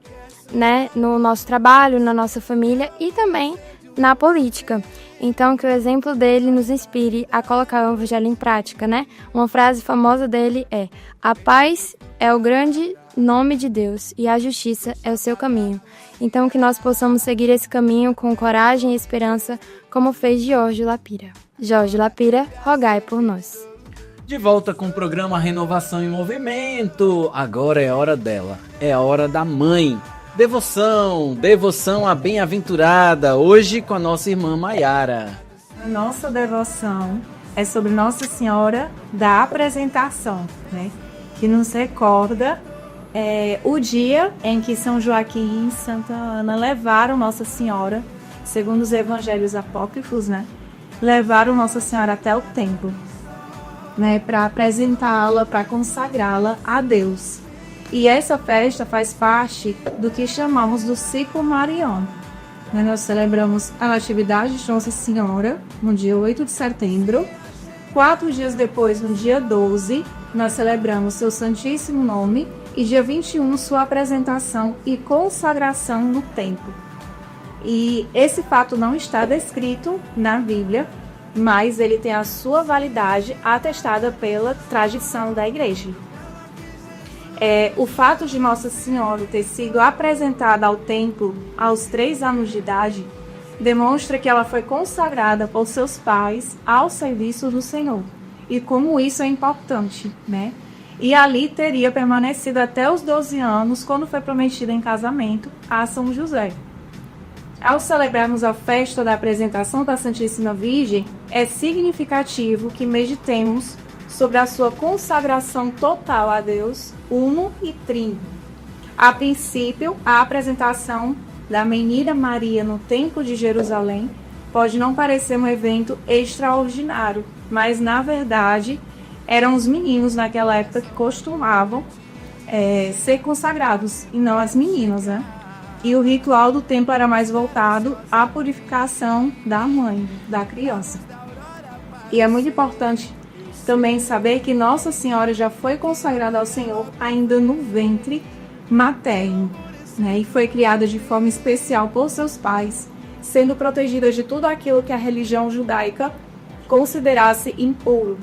né? No nosso trabalho, na nossa família e também na política. Então, que o exemplo dele nos inspire a colocar o evangelho em prática, né? Uma frase famosa dele é: a paz é o grande nome de Deus e a justiça é o seu caminho. Então, que nós possamos seguir esse caminho com coragem e esperança, como fez Jorge Lapira. Jorge Lapira, rogai por nós. De volta com o programa Renovação em Movimento. Agora é hora dela, é a hora da mãe. Devoção à bem-aventurada, hoje com a nossa irmã Maiara. Nossa devoção é sobre Nossa Senhora da Apresentação, né? Que nos recorda o dia em que São Joaquim e Santa Ana levaram Nossa Senhora, segundo os evangelhos apócrifos, né? Levaram Nossa Senhora até o templo, né? Para apresentá-la, para consagrá-la a Deus. E essa festa faz parte do que chamamos do ciclo mariano. Nós celebramos a Natividade de Nossa Senhora no dia 8 de setembro. 4 dias depois, no dia 12, nós celebramos seu Santíssimo Nome. E dia 21, sua apresentação e consagração no templo. E esse fato não está descrito na Bíblia, mas ele tem a sua validade atestada pela tradição da igreja. O fato de Nossa Senhora ter sido apresentada ao templo aos 3 anos de idade demonstra que ela foi consagrada por seus pais ao serviço do Senhor. E como isso é importante, né? E ali teria permanecido até os 12 anos, quando foi prometida em casamento a São José. Ao celebrarmos a festa da apresentação da Santíssima Virgem, é significativo que meditemos sobre a sua consagração total a Deus, uno e trino. A princípio, a apresentação da menina Maria no Templo de Jerusalém pode não parecer um evento extraordinário, mas na verdade eram os meninos naquela época que costumavam ser consagrados, e não as meninas, né? E o ritual do templo era mais voltado à purificação da mãe, da criança. E é muito importante também saber que Nossa Senhora já foi consagrada ao Senhor ainda no ventre materno, né? E foi criada de forma especial por seus pais, sendo protegida de tudo aquilo que a religião judaica considerasse impuro.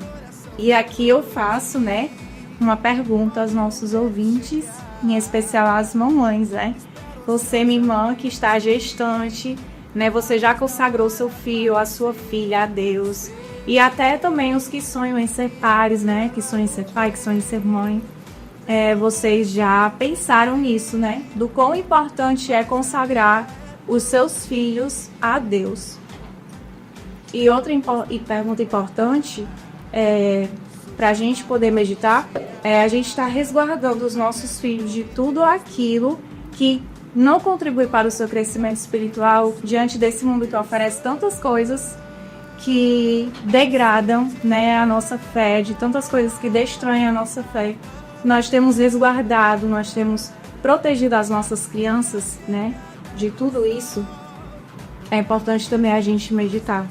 E aqui eu faço, né, uma pergunta aos nossos ouvintes, em especial às mamães, né? Você, minha irmã, que está gestante, né? Você já consagrou seu filho, a sua filha a Deus. E até também os que sonham em ser pares, né? Que sonham em ser pai, que sonham em ser mãe. Vocês já pensaram nisso, né? Do quão importante é consagrar os seus filhos a Deus. E outra pergunta importante para a gente poder meditar é a gente estar resguardando os nossos filhos de tudo aquilo que não contribui para o seu crescimento espiritual diante desse mundo que oferece tantas coisas que degradam, né, a nossa fé, de tantas coisas que destroem a nossa fé. Nós temos resguardado, nós temos protegido as nossas crianças, né, de tudo isso. É importante também a gente meditar.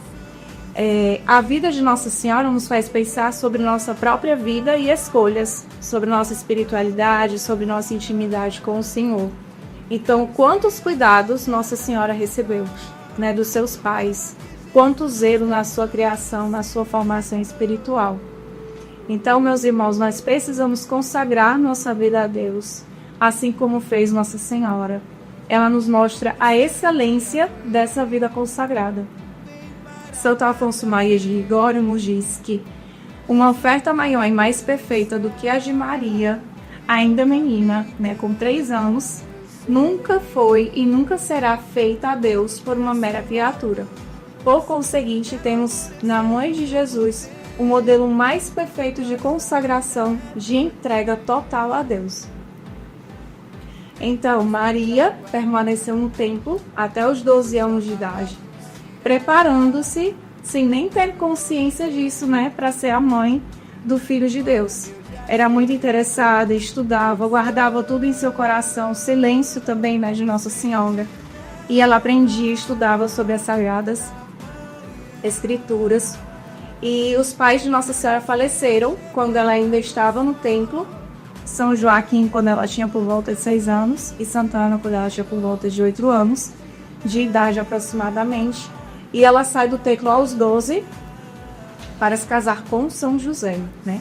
A vida de Nossa Senhora nos faz pensar sobre nossa própria vida e escolhas, sobre nossa espiritualidade, sobre nossa intimidade com o Senhor. Então, quantos cuidados Nossa Senhora recebeu, né, dos seus pais, quanto zelo na sua criação, na sua formação espiritual. Então, meus irmãos, nós precisamos consagrar nossa vida a Deus, assim como fez Nossa Senhora. Ela nos mostra a excelência dessa vida consagrada. Santo Afonso Maria de Ligório nos diz que uma oferta maior e mais perfeita do que a de Maria, ainda menina, né, com 3 anos, nunca foi e nunca será feita a Deus por uma mera criatura. Por conseguinte, temos na Mãe de Jesus o modelo mais perfeito de consagração, de entrega total a Deus. Então, Maria permaneceu no templo até os 12 anos de idade, preparando-se, sem nem ter consciência disso, né, para ser a mãe do Filho de Deus. Era muito interessada, estudava, guardava tudo em seu coração, silêncio também, né, de Nossa Senhora. E ela aprendia, estudava sobre as Sagradas Escrituras. E os pais de Nossa Senhora faleceram quando ela ainda estava no templo. São Joaquim, quando ela tinha por volta de 6 anos, e Santa Ana, quando ela tinha por volta de 8 anos, de idade aproximadamente. E ela sai do templo aos 12 para se casar com São José, né?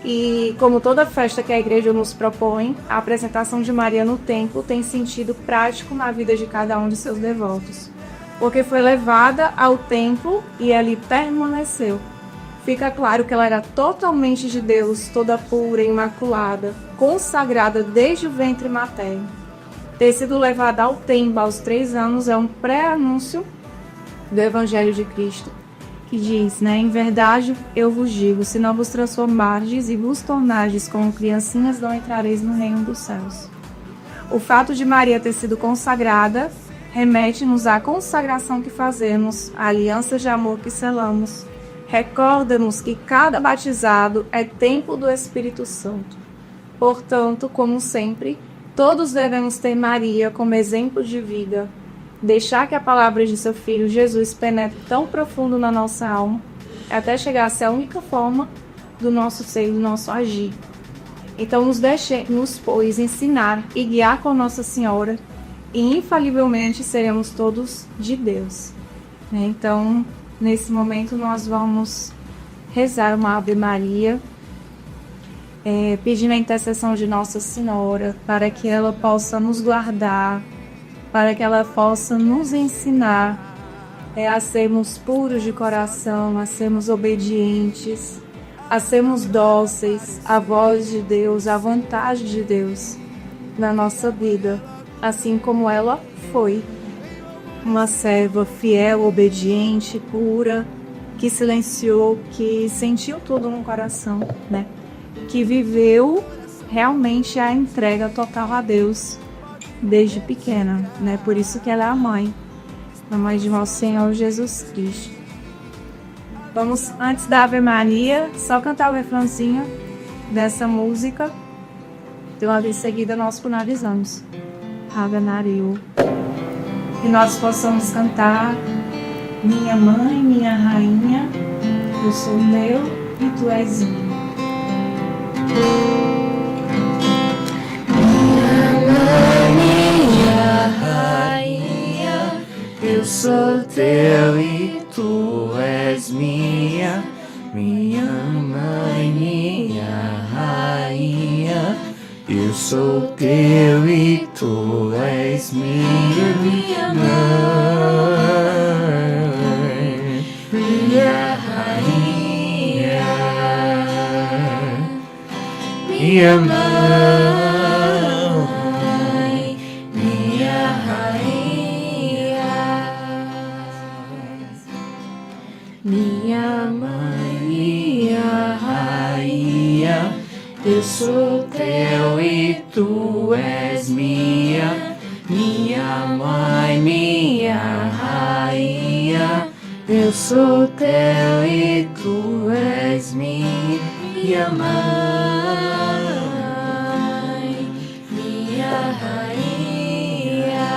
E como toda festa que a igreja nos propõe, a apresentação de Maria no templo tem sentido prático na vida de cada um de seus devotos, porque foi levada ao templo e ali permaneceu. Fica claro que ela era totalmente de Deus, toda pura, imaculada, consagrada desde o ventre materno. Ter sido levada ao templo aos 3 anos é um pré-anúncio do Evangelho de Cristo, que diz, né, em verdade eu vos digo, se não vos transformardes e vos tornardes como criancinhas, não entrareis no reino dos céus. O fato de Maria ter sido consagrada remete-nos à consagração que fazemos, à aliança de amor que selamos. Recorda-nos que cada batizado é templo do Espírito Santo. Portanto, como sempre, todos devemos ter Maria como exemplo de vida, deixar que a palavra de seu Filho Jesus penetre tão profundo na nossa alma, até chegar a ser a única forma do nosso ser e do nosso agir. Então, nos pois, ensinar e guiar com Nossa Senhora, e infalivelmente seremos todos de Deus. Então, nesse momento, nós vamos rezar uma Ave Maria, pedindo a intercessão de Nossa Senhora, para que ela possa nos guardar, para que ela possa nos ensinar a sermos puros de coração, a sermos obedientes, a sermos dóceis à voz de Deus, à vontade de Deus na nossa vida, assim como ela foi. Uma serva fiel, obediente, pura, que silenciou, que sentiu tudo no coração, né? Que viveu realmente a entrega total a Deus desde pequena, né? Por isso que ela é a mãe de nosso Senhor Jesus Cristo. Vamos, antes da Ave Maria, só cantar o refrãozinho dessa música. De uma vez seguida nós finalizamos. Ave Maria. E nós possamos cantar: minha mãe, minha rainha, eu sou meu e tu és minha. Eu sou teu e tu és minha, minha mãe, minha rainha. Eu sou teu e tu és minha, minha mãe, minha rainha, minha mãe, minha rainha. minha mãe, minha rainha. Eu sou teu e tu és minha mãe, minha rainha,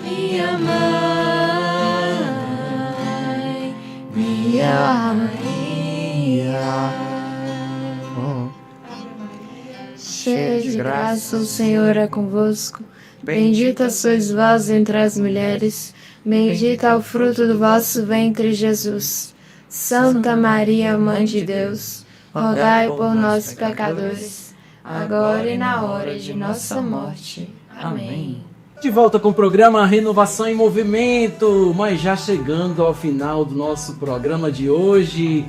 minha mãe, minha rainha. Cheia de graça, o Senhor é convosco. Bendita sois vós entre as mulheres. Bendito é o fruto do vosso ventre, Jesus. Santa Maria, Mãe de Deus, rogai por nós, pecadores, agora e na hora de nossa morte. Amém. De volta com o programa Renovação em Movimento, mas já chegando ao final do nosso programa de hoje.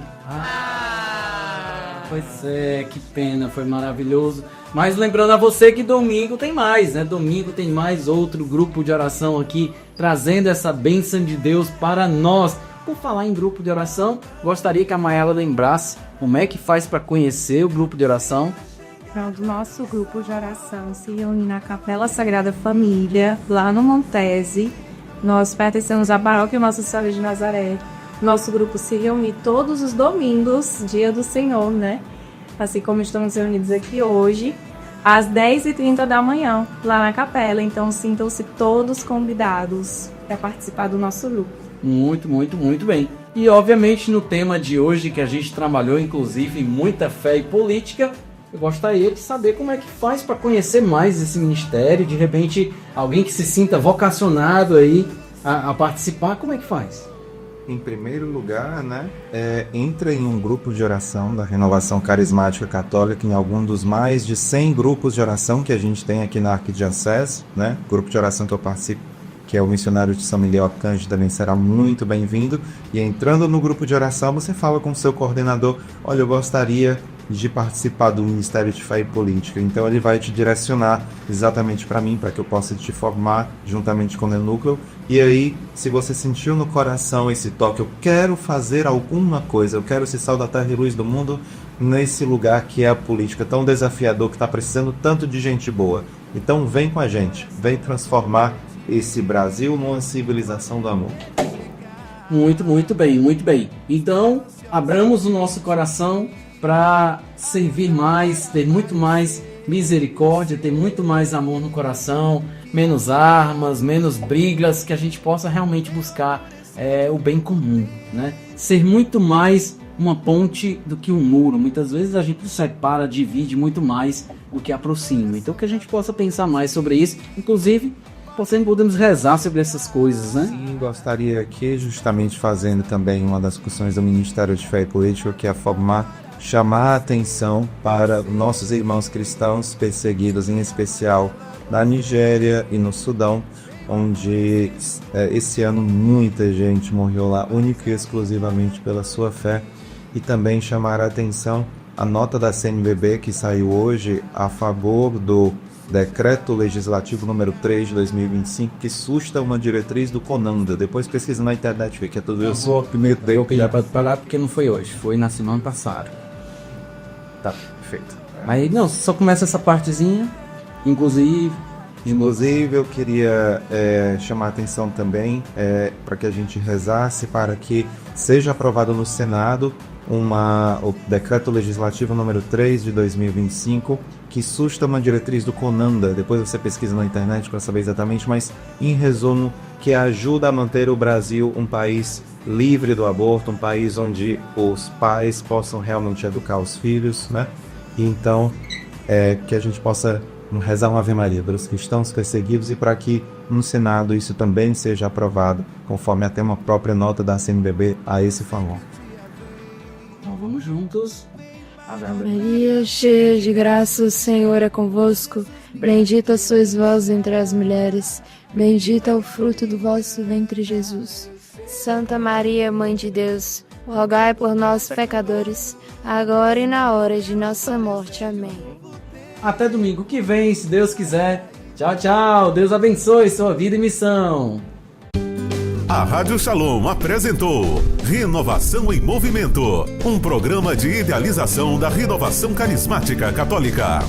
Pois é, que pena, foi maravilhoso. Mas lembrando a você que domingo tem mais, né? Domingo tem mais outro grupo de oração aqui, trazendo essa bênção de Deus para nós. Por falar em grupo de oração, gostaria que a Mayara lembrasse como é que faz para conhecer o grupo de oração. Pronto, nosso grupo de oração se reúne na Capela Sagrada Família, lá no Montese. Nós pertencemos à Paróquia Nossa Senhora de Nazaré. Nosso grupo se reúne todos os domingos, dia do Senhor, né? Assim como estamos reunidos aqui hoje, às 10h30 da manhã, lá na capela. Então, sintam-se todos convidados para participar do nosso grupo. Muito, muito, muito bem. E, obviamente, no tema de hoje, que a gente trabalhou, inclusive, muita fé e política, eu gostaria de saber como é que faz para conhecer mais esse ministério. De repente, alguém que se sinta vocacionado aí a participar, como é que faz? Em primeiro lugar, né, entra em um grupo de oração da Renovação Carismática Católica, em algum dos mais de 100 grupos de oração que a gente tem aqui na Arquidiocese, né? O grupo de oração que eu participo, que é o Missionário de São Miguel Arcanjo, também será muito bem-vindo. E entrando no grupo de oração, você fala com o seu coordenador: olha, eu gostaria de participar do Ministério de Fé e Política. Então ele vai te direcionar exatamente para mim, para que eu possa te formar juntamente com o núcleo. E aí, se você sentiu no coração esse toque, eu quero fazer alguma coisa, eu quero ser sal da terra e luz do mundo nesse lugar que é a política tão desafiador, que está precisando tanto de gente boa. Então vem com a gente, vem transformar esse Brasil numa civilização do amor. Muito, muito bem, muito bem. Então, abramos o nosso coração para servir mais, ter muito mais misericórdia, ter muito mais amor no coração, menos armas, menos brigas, que a gente possa realmente buscar o bem comum, né? Ser muito mais uma ponte do que um muro. Muitas vezes a gente separa, divide muito mais do que aproxima. Então que a gente possa pensar mais sobre isso, inclusive podemos rezar sobre essas coisas, né? Sim, gostaria aqui, justamente fazendo também uma das funções do Ministério de Fé e Política, que é chamar a atenção para nossos irmãos cristãos perseguidos, em especial na Nigéria e no Sudão, onde esse ano muita gente morreu lá, única e exclusivamente pela sua fé. E também chamar a atenção a nota da CNBB que saiu hoje a favor do Decreto Legislativo número 3 de 2025, que susta uma diretriz do CONANDA. Depois pesquisa na internet, vê que é tudo isso. Eu vou pedir para parar porque não foi hoje, foi na semana passada. Tá, perfeito. Aí não, só começa essa partezinha, inclusive eu queria chamar a atenção também para que a gente rezasse para que seja aprovado no Senado o Decreto Legislativo número 3 de 2025, que susta uma diretriz do CONANDA. Depois você pesquisa na internet para saber exatamente, mas em resumo, que ajuda a manter o Brasil um país livre do aborto, um país onde os pais possam realmente educar os filhos, né? E então, que a gente possa rezar uma Ave Maria para os cristãos perseguidos e para que no Senado isso também seja aprovado, conforme até uma própria nota da CNBB a esse favor. Então vamos juntos. Maria, cheia de graça, o Senhor é convosco. Bendita sois vós entre as mulheres. Bendito é o fruto do vosso ventre, Jesus. Santa Maria, Mãe de Deus, rogai por nós, pecadores, agora e na hora de nossa morte. Amém. Até domingo que vem, se Deus quiser. Tchau, tchau. Deus abençoe sua vida e missão. A Rádio Shalom apresentou Renovação em Movimento, um programa de idealização da Renovação Carismática Católica.